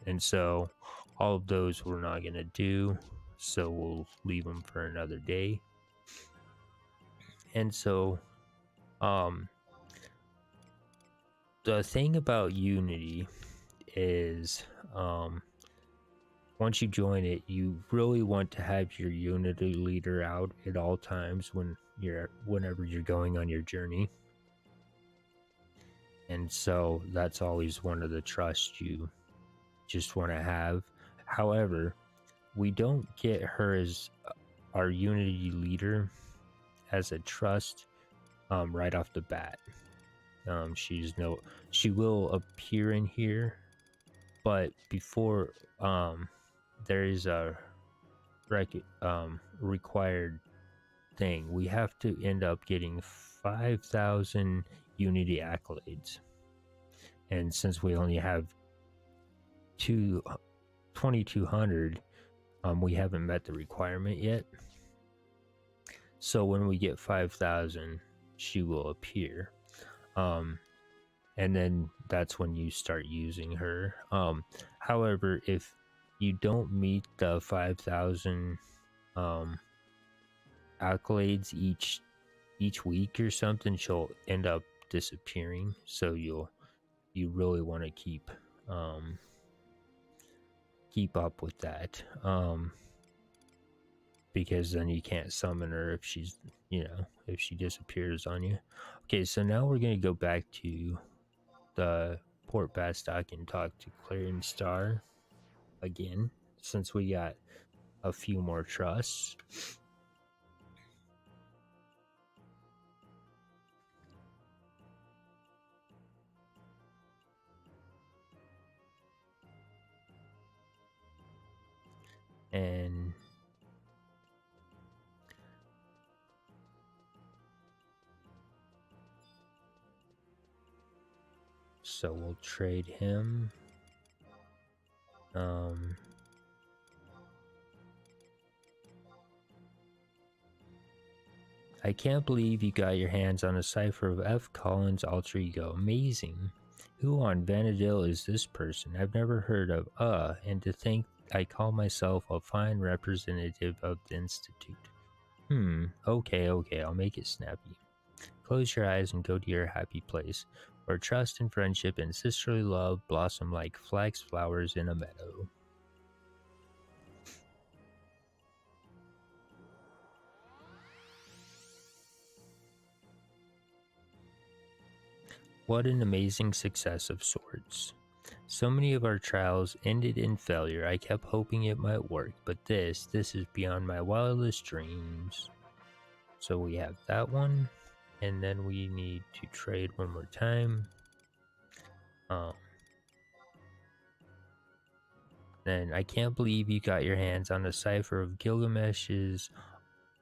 And so all of those we're not going to do, so we'll leave them for another day. And so the thing about Unity is once you join it, you really want to have your Unity leader out at all times whenever you're going on your journey. And so that's always one of the trusts you just want to have. However, we don't get her as our Unity leader as a trust right off the bat. She will appear in here, but before there is a required thing. We have to end up getting 5,000 Unity accolades, and since we only have 2,200, we haven't met the requirement yet. So when we get 5,000, she will appear, and then that's when you start using her. However, if you don't meet the 5,000 accolades each week or something, she'll end up disappearing. So you really want to keep up with that, because then you can't summon her if she's if she disappears on you. Okay, so now we're gonna go back to the Port Bastock and talk to Clarion Star again, since we got a few more trusts. And so we'll trade him. I can't believe you got your hands on a cipher of F. Collins' alter ego. Amazing. Who on Vanadil is this person? I've never heard of. And to think I call myself a fine representative of the Institute. Okay, I'll make it snappy. Close your eyes and go to your happy place, where trust and friendship and sisterly love blossom like flax flowers in a meadow. What an amazing success of sorts. So many of our trials ended in failure. I kept hoping it might work, but this is beyond my wildest dreams. So we have that one, and then we need to trade one more time. Then I can't believe you got your hands on a cipher of Gilgamesh's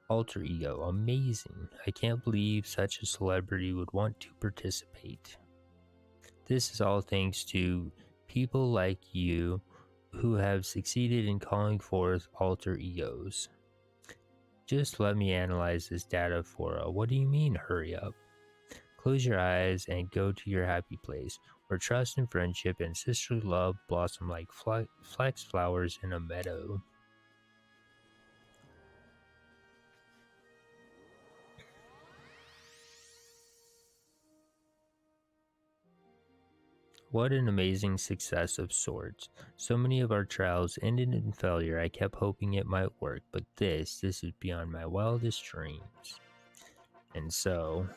alter ego. Amazing. I can't believe such a celebrity would want to participate. This is all thanks to people like you who have succeeded in calling forth alter egos. Just let me analyze this data for what do you mean, hurry up? Close your eyes and go to your happy place, where trust and friendship and sisterly love blossom like flax flowers in a meadow. What an amazing success of sorts. So many of our trials ended in failure. I kept hoping it might work, but this is beyond my wildest dreams. And so,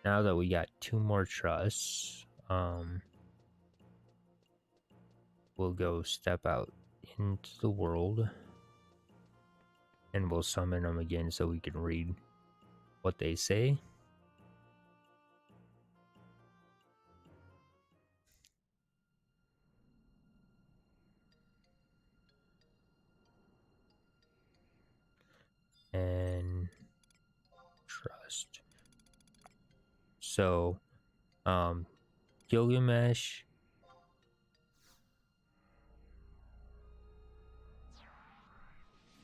now that we got 2 more trusts, we'll go step out into the world, and we'll summon them again so we can read what they say. And trust. So, Gilgamesh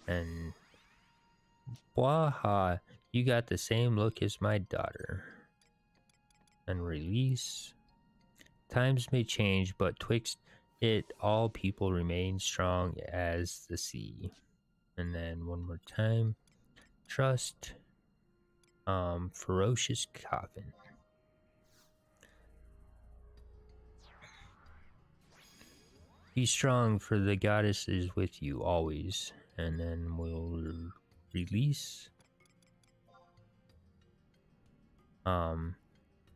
and Waha, you got the same look as my daughter. And release. Times may change, but twixt it all people remain strong as the sea. And then one more time. Trust. Ferocious coffin. Be strong, for the goddess is with you always. And then we'll release.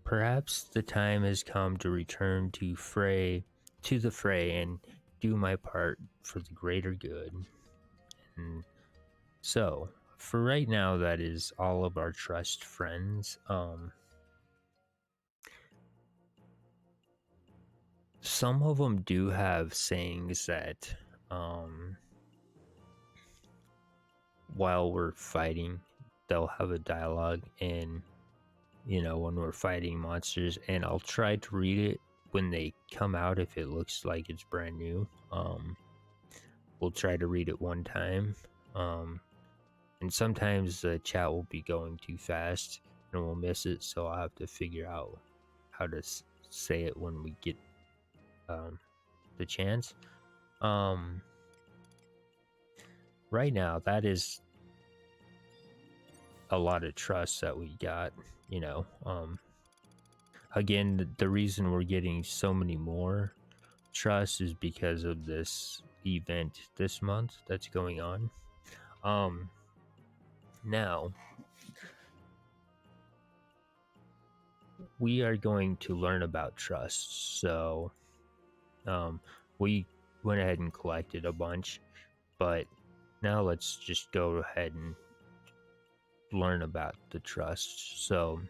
Perhaps the time has come to return to the fray and do my part for the greater good. And so, for right now, that is all of our trust friends. Some of them do have sayings that, while we're fighting, they'll have a dialogue, and when we're fighting monsters, and I'll try to read it when they come out if it looks like it's brand new. We'll try to read it one time. And sometimes the chat will be going too fast and we'll miss it, so I'll have to figure out how to say it when we get the chance. Right now, that is a lot of trust that we got, again, the reason we're getting so many more trust is because of this event this month that's going on. Now we are going to learn about trust. So we went ahead and collected a bunch, but now let's just go ahead and learn about the trust. So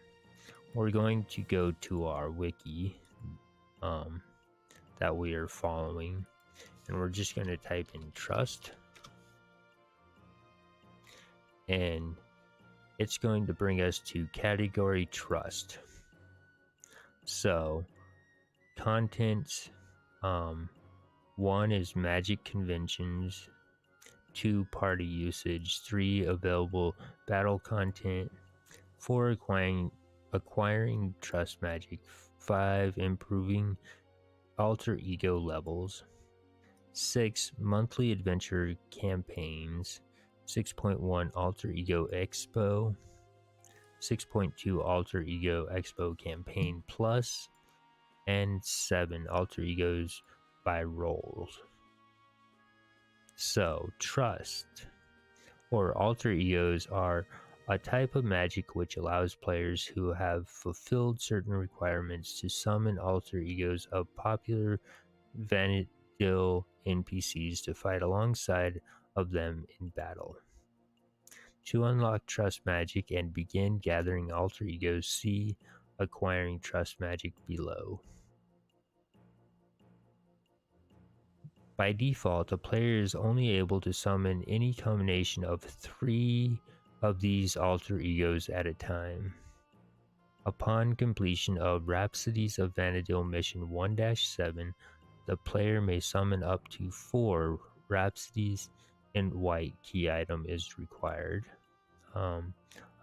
we're going to go to our wiki that we are following, and we're just going to type in trust, and it's going to bring us to category trust. So contents, 1 is magic conventions, 2 party usage, 3 available battle content, 4 acquiring trust magic, 5 improving alter ego levels, 6 monthly adventure campaigns, 6.1 alter ego expo, 6.2 alter ego expo campaign plus, and 7 alter egos by roles. So trust or alter egos are a type of magic which allows players who have fulfilled certain requirements to summon alter egos of popular vanilla NPCs to fight alongside of them in battle. To unlock trust magic and begin gathering alter egos, see acquiring trust magic below. By default, a player is only able to summon any combination of 3 of these alter egos at a time. Upon completion of Rhapsodies of Vanadil Mission 1-7, the player may summon up to 4 Rhapsodies, and white key item is required.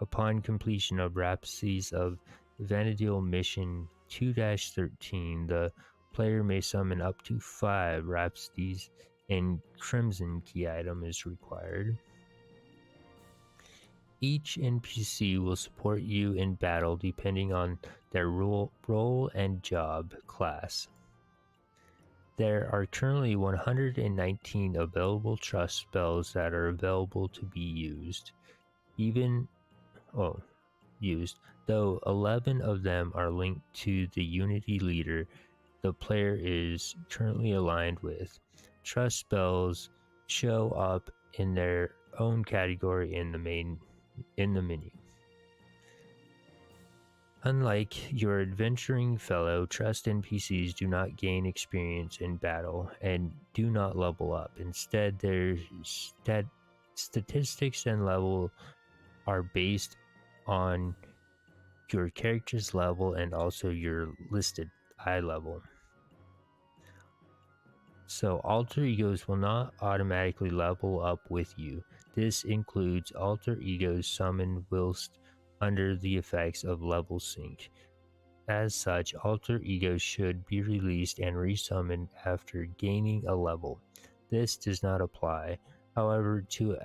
Upon completion of Rhapsodies of Vanadil Mission 2-13, the player may summon up to 5 Rhapsodies, and crimson key item is required. Each NPC will support you in battle depending on their role and job class. There are currently 119 available trust spells that are available to be used. Though 11 of them are linked to the Unity leader the player is currently aligned with. Trust spells show up in their own category in the menu. Unlike your adventuring fellow, trust NPCs do not gain experience in battle and do not level up. Instead, their statistics and level are based on your character's level and also your listed eye level. So alter egos will not automatically level up with you. This includes alter egos summoned whilst under the effects of level sync. As such, alter egos should be released and resummoned after gaining a level. This does not apply, however, to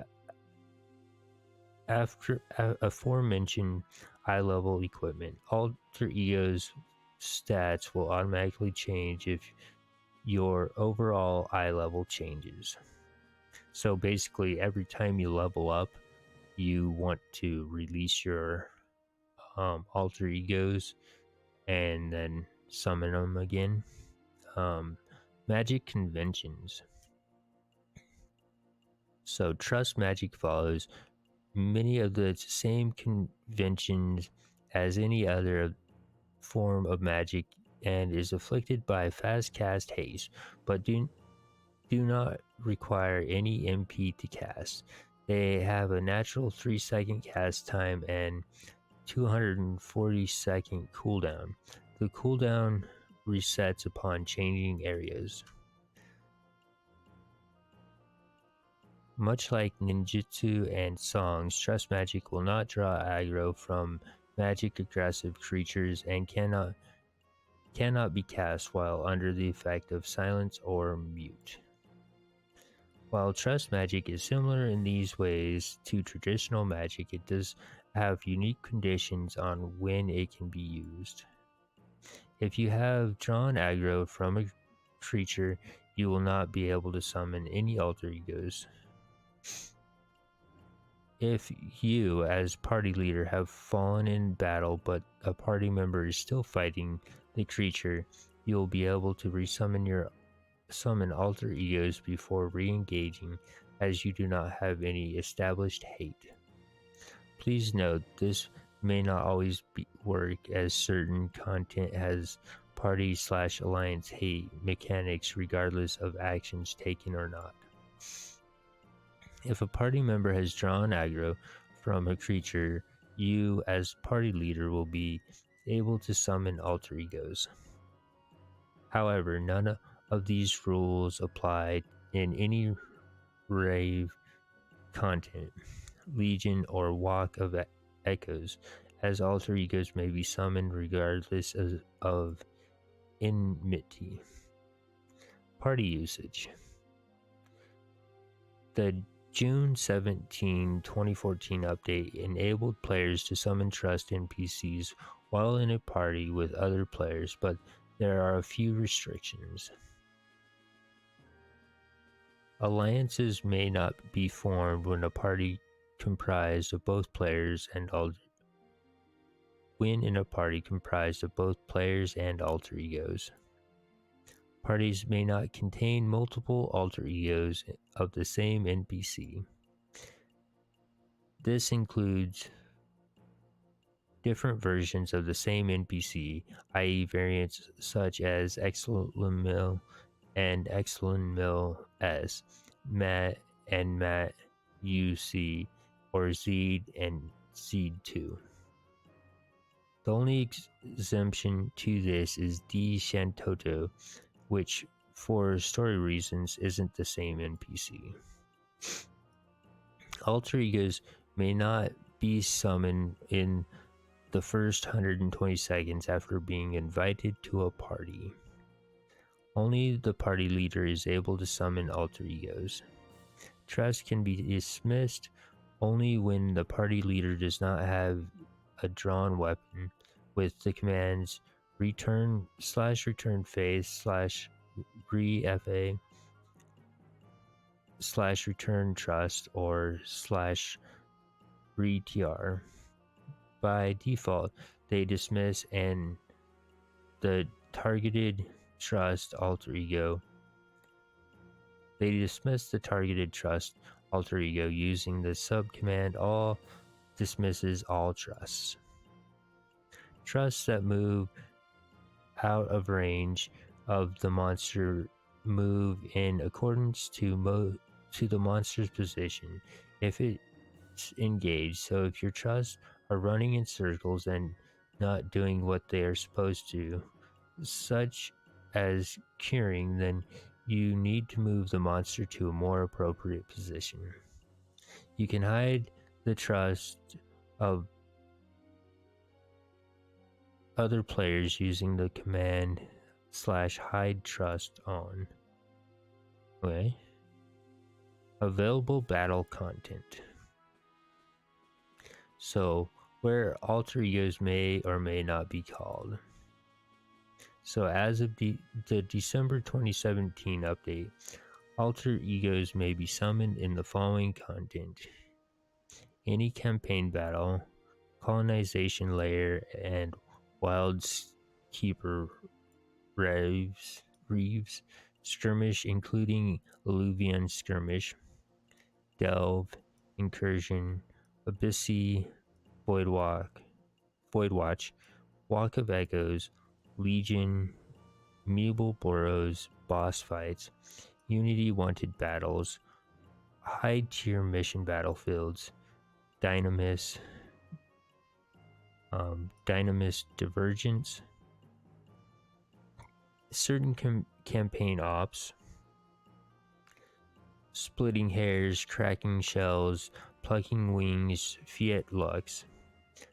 after aforementioned high level equipment. Alter egos stats will automatically change if your overall eye level changes. So basically, every time you level up, you want to release your alter egos and then summon them again. Magic conventions. So trust magic follows many of the same conventions as any other form of magic and is afflicted by fast cast haste, but do not require any MP to cast. They have a natural 3-second cast time and 240-second cooldown. The cooldown resets upon changing areas. Much like ninjutsu and songs, trust magic will not draw aggro from magic aggressive creatures and cannot be cast while under the effect of silence or mute. While trust magic is similar in these ways to traditional magic, it does have unique conditions on when it can be used. If you have drawn aggro from a creature, you will not be able to summon any alter egos. If you, as party leader, have fallen in battle but a party member is still fighting the creature, you will be able to summon alter egos before re-engaging, as you do not have any established hate. Please note, this may not always work, as certain content has party/alliance hate mechanics regardless of actions taken or not. If a party member has drawn aggro from a creature, you as party leader will be able to summon alter egos. However, none of these rules apply in any rave content, legion, or walk of echoes, as alter egos may be summoned regardless of enmity. Party usage. The June 17, 2014 update enabled players to summon trust NPCs while in a party with other players, but there are a few restrictions. Alliances may not be formed when a party comprised of both players and when in a party comprised of both players and alter egos. Parties may not contain multiple alter egos of the same NPC. This includes different versions of the same NPC, i.e. variants such as Xlmil and Xlmil S, Matt and Matt UC, or Zeed and Zeed2. The only exemption to this is D Shantoto, which for story reasons isn't the same NPC. Alter egos may not be summoned in the first 120 seconds after being invited to a party. Only the party leader is able to summon alter egos. Trust can be dismissed only when the party leader does not have a drawn weapon with the commands return/return face/re-fa /return trust or /retr. By default, they dismiss and the targeted trust alter ego. They dismiss the targeted trust alter ego using the subcommand all dismisses all trusts. Trusts that move out of range of the monster move in accordance to the monster's position if it's engaged. So if your trusts are running in circles and not doing what they are supposed to, such as curing, then you need to move the monster to a more appropriate position. You can hide the trust of other players using the command /hide trust on. Okay. Available battle content. So, where alter egos may or may not be called. So as of the December 2017 update, alter egos may be summoned in the following content: any campaign battle, colonization layer, and Wildskeeper Reeves skirmish, including Alluvion skirmish, Delve, Incursion, Abyssy, Voidwatch, Walk of Echoes, Legion, Mutable Burrows, boss fights, Unity Wanted battles, high tier mission battlefields, Dynamis, Dynamis Divergence, certain campaign ops, splitting hairs, cracking shells, plucking wings, Fiat Lux,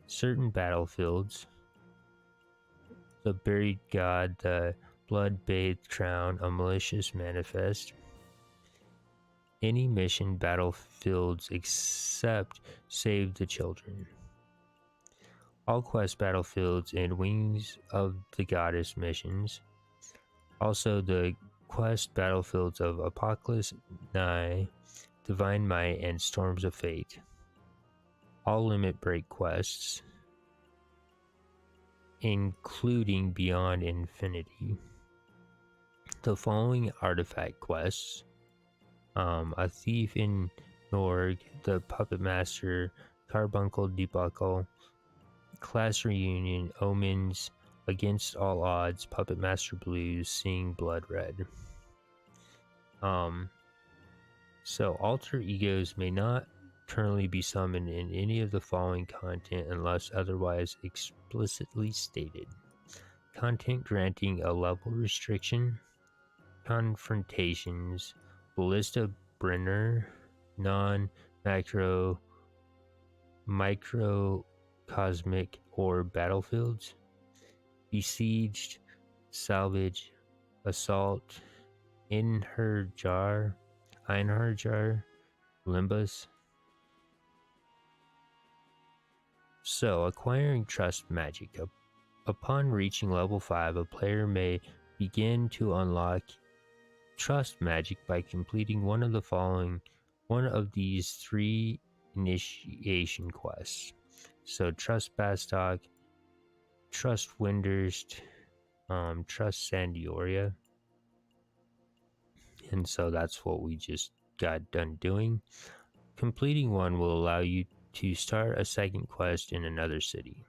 certain battlefields, the Buried God, the Blood-Bathed Crown, a malicious manifest, any mission battlefields except Save the Children, all quest battlefields and Wings of the Goddess missions, also the quest battlefields of Apocalypse Nigh, Divine Might, and Storms of Fate, all limit break quests, including Beyond Infinity, the following artifact quests: A Thief in Norg, the Puppet Master, Carbuncle Debuckle, Class Reunion, Omens, Against All Odds, Puppet Master Blues, Seeing Blood Red. So alter egos may not currently be summoned in any of the following content unless otherwise explicitly stated: content granting a level restriction, confrontations, Ballista Brenner, non-macro, microcosmic or battlefields, besieged, salvage, assault, Einherjar, Limbus. So, acquiring trust magic. Upon reaching level 5, a player may begin to unlock trust magic by completing one of these 3 initiation quests. So, Trust Bastok, Trust Windurst, Trust Sandioria. And so that's what we just got done doing. Completing one will allow you to start a second quest in another city.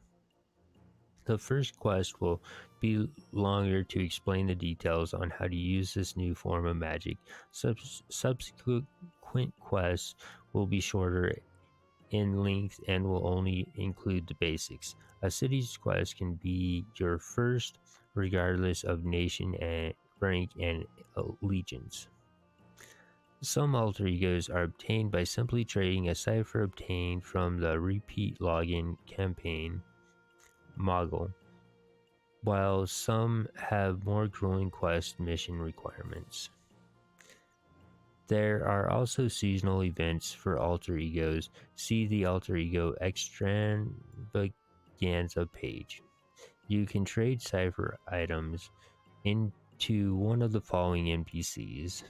The first quest will be longer to explain the details on how to use this new form of magic. Subsequent quests will be shorter in length and will only include the basics. A city's quest can be your first regardless of nation and rank and allegiance. Some alter egos are obtained by simply trading a cipher obtained from the repeat login campaign Moggle, while some have more grueling quest mission requirements. There are also seasonal events for alter egos. See the alter ego extravaganza page. You can trade cipher items into one of the following NPCs: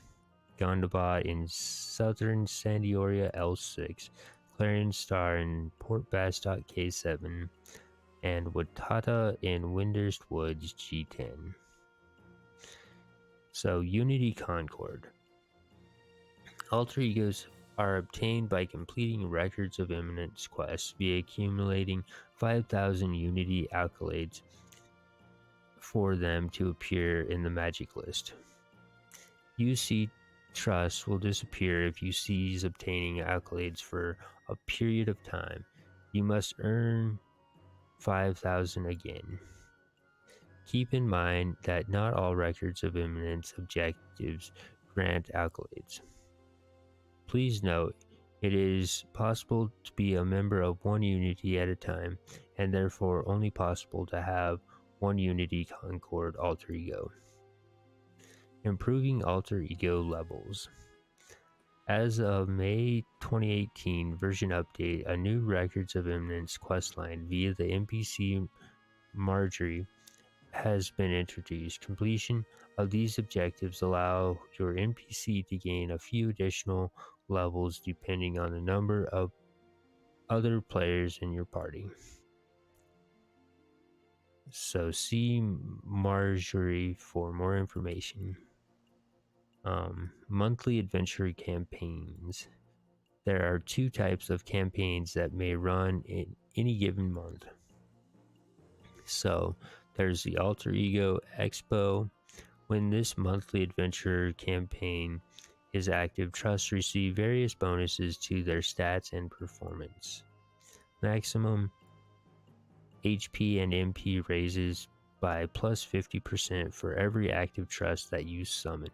Gondabot in Southern Sandioria L6, Clarion Star in Port Bastok K7, and Watata in Windurst Woods G10. So, Unity Concord. Alter egos are obtained by completing Records of Eminence quests via accumulating 5,000 Unity accolades for them to appear in the magic list. UC Trust will disappear if you cease obtaining accolades for a period of time. You must earn 5,000 again. Keep in mind that not all Records of Eminence objectives grant accolades. Please note, it is possible to be a member of one Unity at a time, and therefore only possible to have one Unity Concord alter ego. Improving alter ego levels. As of May 2018 version update, a new Records of Eminence questline via the NPC Marjorie has been introduced. Completion of these objectives allow your NPC to gain a few additional levels depending on the number of other players in your party. So see Marjorie for more information. Monthly adventure campaigns. There are two types of campaigns that may run in any given month. So there's the Alter Ego Expo. When this monthly adventure campaign is active, trusts receive various bonuses to their stats and performance. Maximum HP and MP raises by plus 50% for every active trust that you summon.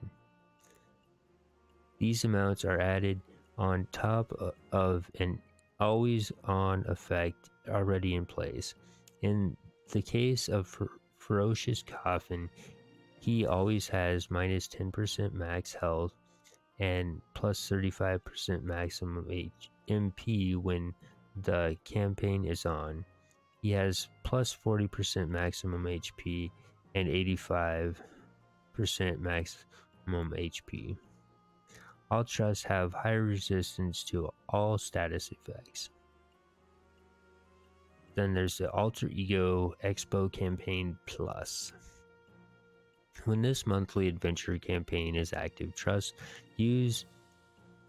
These amounts are added on top of an always on effect already in place. In the case of Ferocious Coffin, he always has minus 10% max health and plus 35% maximum MP when the campaign is on. He has plus 40% maximum HP and 85% maximum HP. All trusts have higher resistance to all status effects. Then there's the Alter Ego Expo Campaign Plus. When this monthly adventure campaign is active, trusts use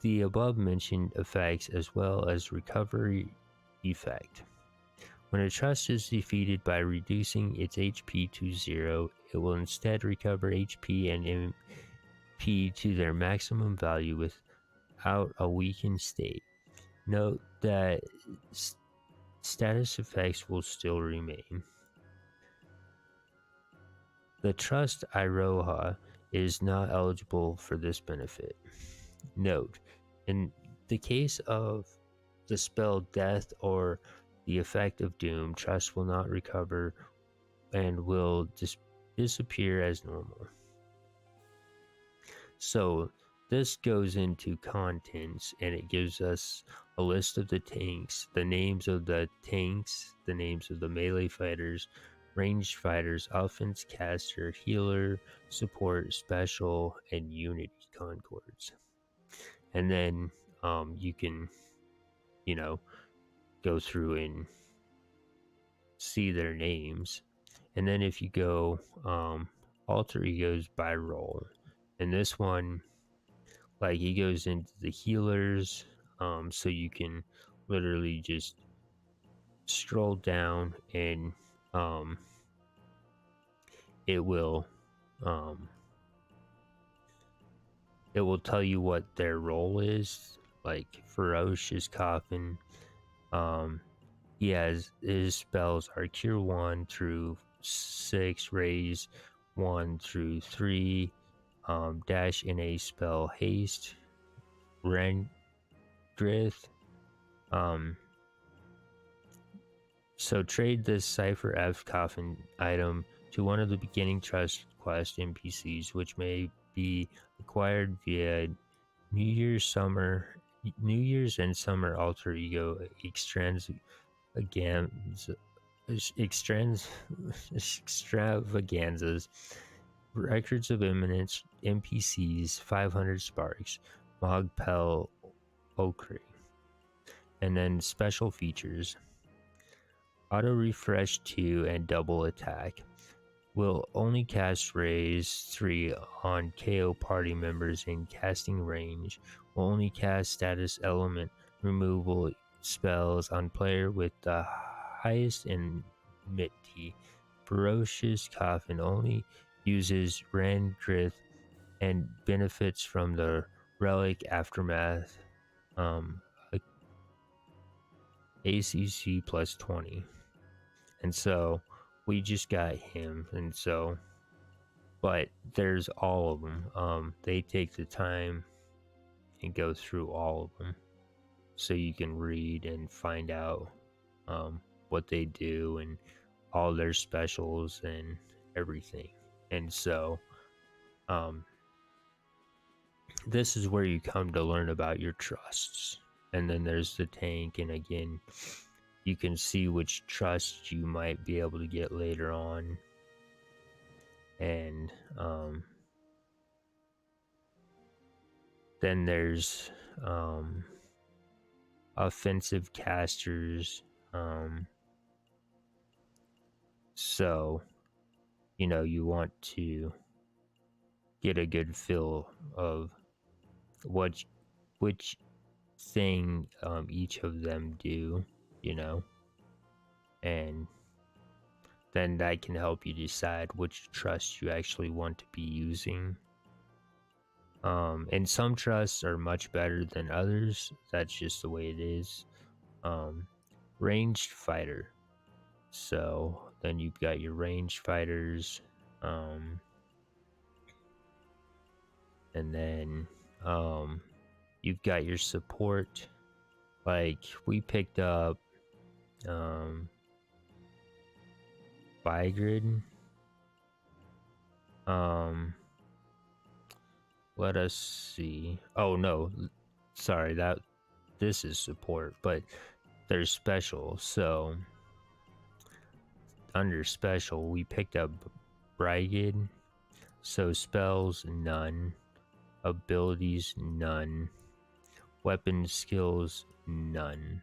the above mentioned effects as well as recovery effect. When a trust is defeated by reducing its HP to 0, it will instead recover HP and MP to their maximum value without a weakened state. Note that status effects will still remain. The trust Iroha is not eligible for this benefit. Note, in the case of the spell Death or the effect of Doom, trust will not recover and will disappear as normal. So this goes into contents and it gives us a list of the tanks, the names of the tanks, the names of the melee fighters, ranged fighters, offense caster, healer, support, special, and unity concords. And then you can, go through and see their names. And then if you go alter egos by role, and this one, like, he goes into the healers, so you can literally just scroll down and it will tell you what their role is. Like Ferocious Coffin, he has his spells are Cure 1 through 6, Raise 1 through 3, dash in a spell Haste, Rendrith. So trade this Cypher F Coffin item to one of the beginning trust quest NPCs, which may be acquired via New Year's and Summer Alter Ego extravaganzas, Records of Eminence, NPCs, 500 Sparks, Mogpel Okri, and then special features. Auto refresh 2 and double attack. Will only cast Raise 3 on KO party members in casting range. Will only cast status element removal spells on player with the highest enmity. Ferocious Coffin only uses Rendrith and benefits from the Relic Aftermath ACC plus 20. And so we just got him, and so, but there's all of them. They take the time and go through all of them so you can read and find out what they do and all their specials and everything. And so this is where you come to learn about your trusts. And then there's the tank, and again, you can see which trust you might be able to get later on. And then there's offensive casters. So, you want to get a good feel of what which thing each of them do, and then that can help you decide which trust you actually want to be using. And some trusts are much better than others. That's just the way it is. Ranged fighter. So then you've got your ranged fighters, and then you've got your support. Like we picked up Vigrid. Let us see. Oh no, sorry, this is support, but there's special. So under special, we picked up Brigid. So spells, none. Abilities, none. Weapon skills, none.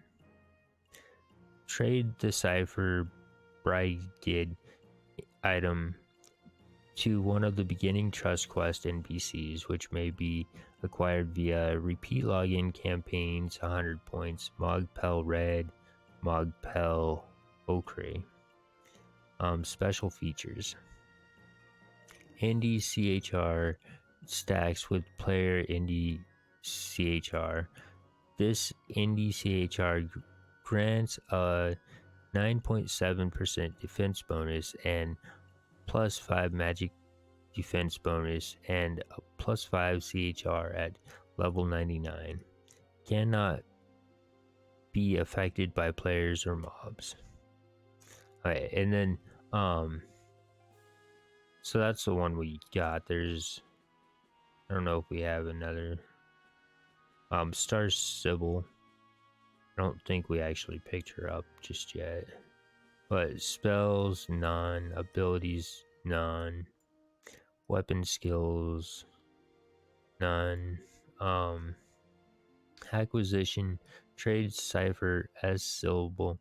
Trade Decipher Brigid item to one of the beginning Trust Quest NPCs, which may be acquired via repeat login campaigns, 100 points, Mogpel Red, Mogpel Ochre. Special features. Indie CHR stacks with player Indie CHR. This Indie CHR grants a 9.7% defense bonus and plus 5 magic defense bonus and a plus 5 CHR at level 99. Cannot be affected by players or mobs. Alright, and then so that's the one we got. There's, I don't know if we have another. Star Sybil. I don't think we actually picked her up just yet. But spells, none. Abilities, none. Weapon skills, none. Acquisition, trade cipher as Sybil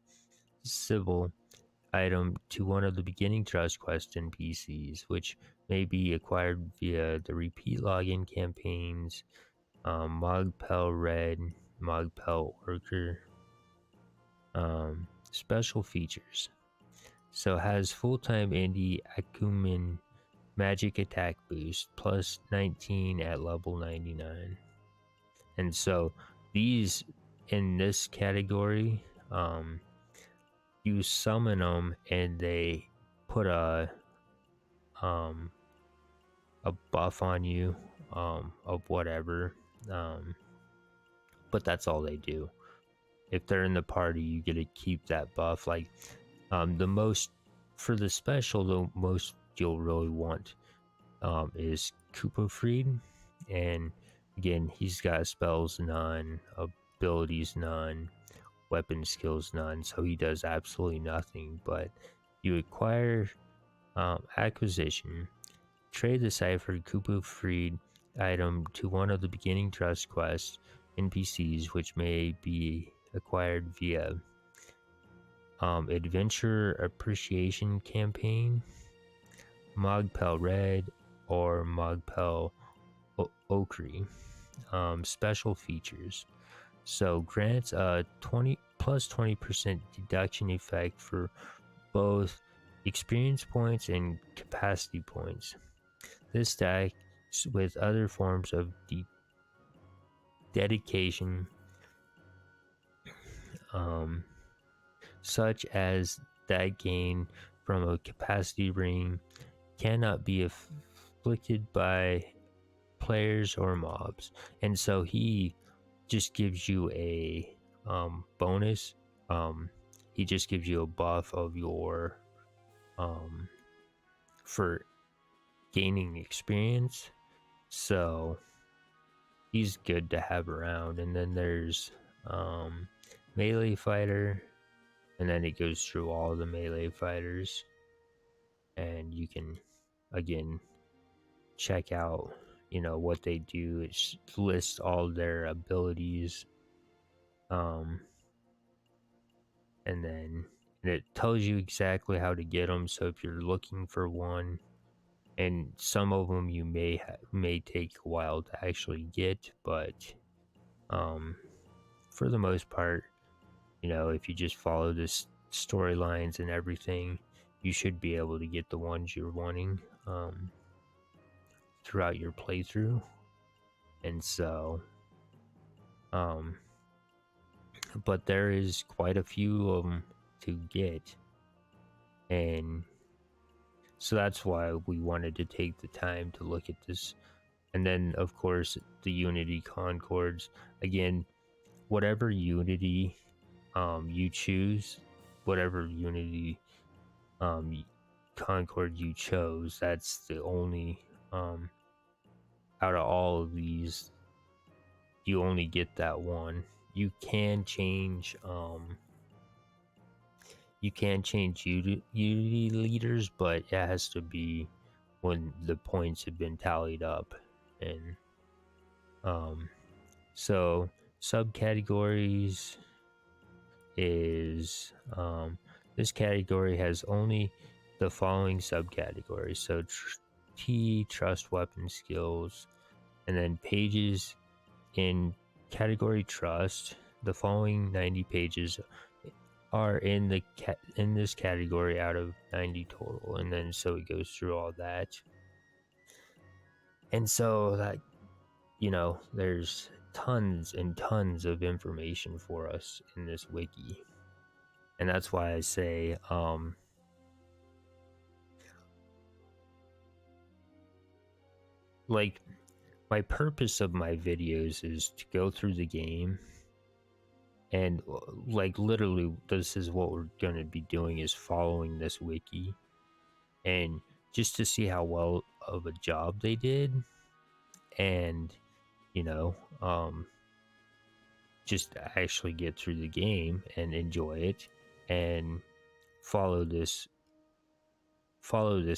item to one of the beginning Trust Quest NPCs, which may be acquired via the repeat login campaigns, Mogpel Red, Mogpel Worker. Special features. So has full-time Indie Acumen magic attack boost plus 19 at level 99. And so these in this category, you summon them and they put a buff on you of whatever, but that's all they do. If they're in the party, you get to keep that buff. Like the most for the special, the most you'll really want is Kupofried, and again, he's got spells none, abilities none, weapon skills none, so he does absolutely nothing. But you acquire acquisition, trade the ciphered Kupofried item to one of the beginning Trust Quest NPCs, which may be acquired via Adventure Appreciation Campaign, Mogpel Red, or Mogpel Ochre. Special features. So grants a 20% deduction effect for both experience points and capacity points. This stacks with other forms of dedication, such as that gain from a capacity ring cannot be afflicted by players or mobs. And so he just gives you a bonus. He just gives you a buff of your for gaining experience. So he's good to have around. And then there's melee fighter, and then it goes through all the melee fighters, and you can again, check out, what they do. It lists all their abilities, and then it tells you exactly how to get them. So if you're looking for one, and some of them you may take a while to actually get, but for the most part, if you just follow this storylines and everything, you should be able to get the ones you're wanting throughout your playthrough. And so, but there is quite a few of them to get, and so that's why we wanted to take the time to look at this. And then, of course, the Unity Concords. Again, whatever Unity you choose, whatever Unity Concord you chose, that's the only out of all of these, you only get that one. You can change Unity leaders, but it has to be when the points have been tallied up. And so subcategories is this category has only the following subcategories. So trust weapon skills, and then pages in category trust. The following 90 pages are in this category out of 90 total, and then so it goes through all that. And so that, there's tons and tons of information for us in this wiki. And that's why I say like, my purpose of my videos is to go through the game, and like literally this is what we're going to be doing, is following this wiki, and just to see how well of a job they did, and just actually get through the game and enjoy it, and follow this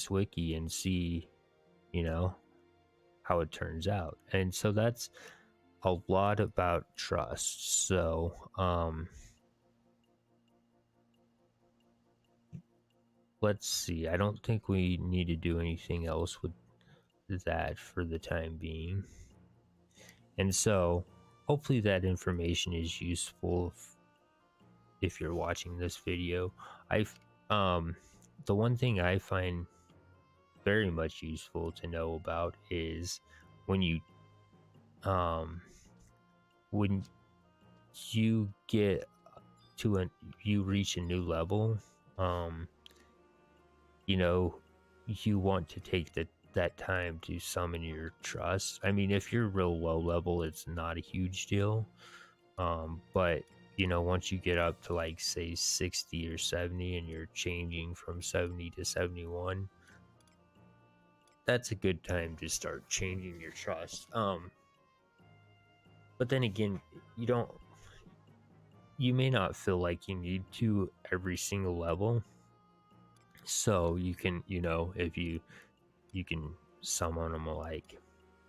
wiki and see how it turns out. And so that's a lot about trust. So let's see, I don't think we need to do anything else with that for the time being. And so hopefully that information is useful if you're watching this video. The one thing I find very much useful to know about is when you get to you reach a new level, you want to take that time to summon your trust. I mean, if you're real low level, it's not a huge deal, but once you get up to like say 60 or 70 and you're changing from 70 to 71, that's a good time to start changing your trust. But then again, you may not feel like you need to every single level, so you can, if you can summon them like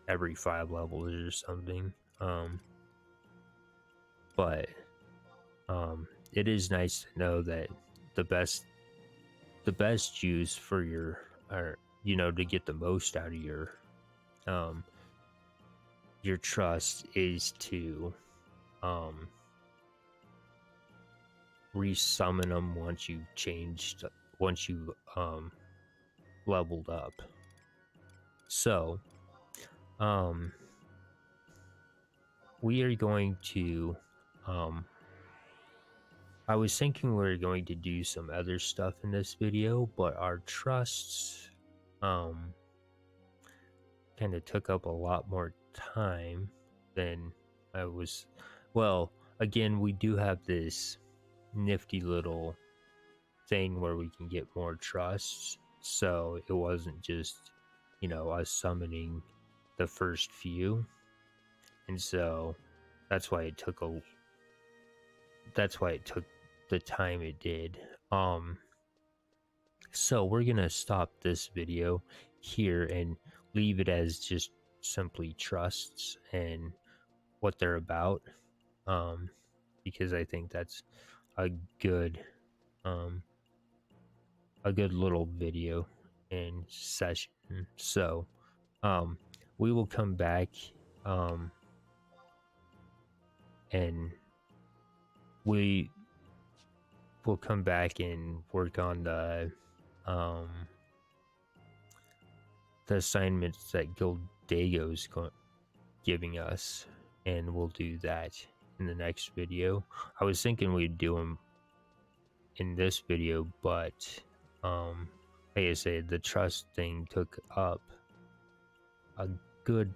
every 5 levels or something. But it is nice to know that the best use for your, or to get the most out of your trust is to resummon them once you leveled up. So we are going to I was thinking we were going to do some other stuff in this video, but our trusts kind of took up a lot more time than I was. Well, again, we do have this nifty little thing where we can get more trusts, so it wasn't just us summoning the first few, and so that's why it took the time it did. So we're gonna stop this video here and leave it as just simply trusts and what they're about, because I think that's a good um, a good little video and session. So um, we will come back um, and we will come back and work on um, the assignments that Gildago's giving us, and we'll do that in the next video. I was thinking we'd do them in this video, but like I said, the trust thing took up a good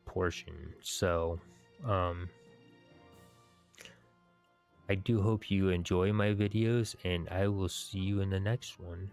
portion. So I do hope you enjoy my videos, and I will see you in the next one.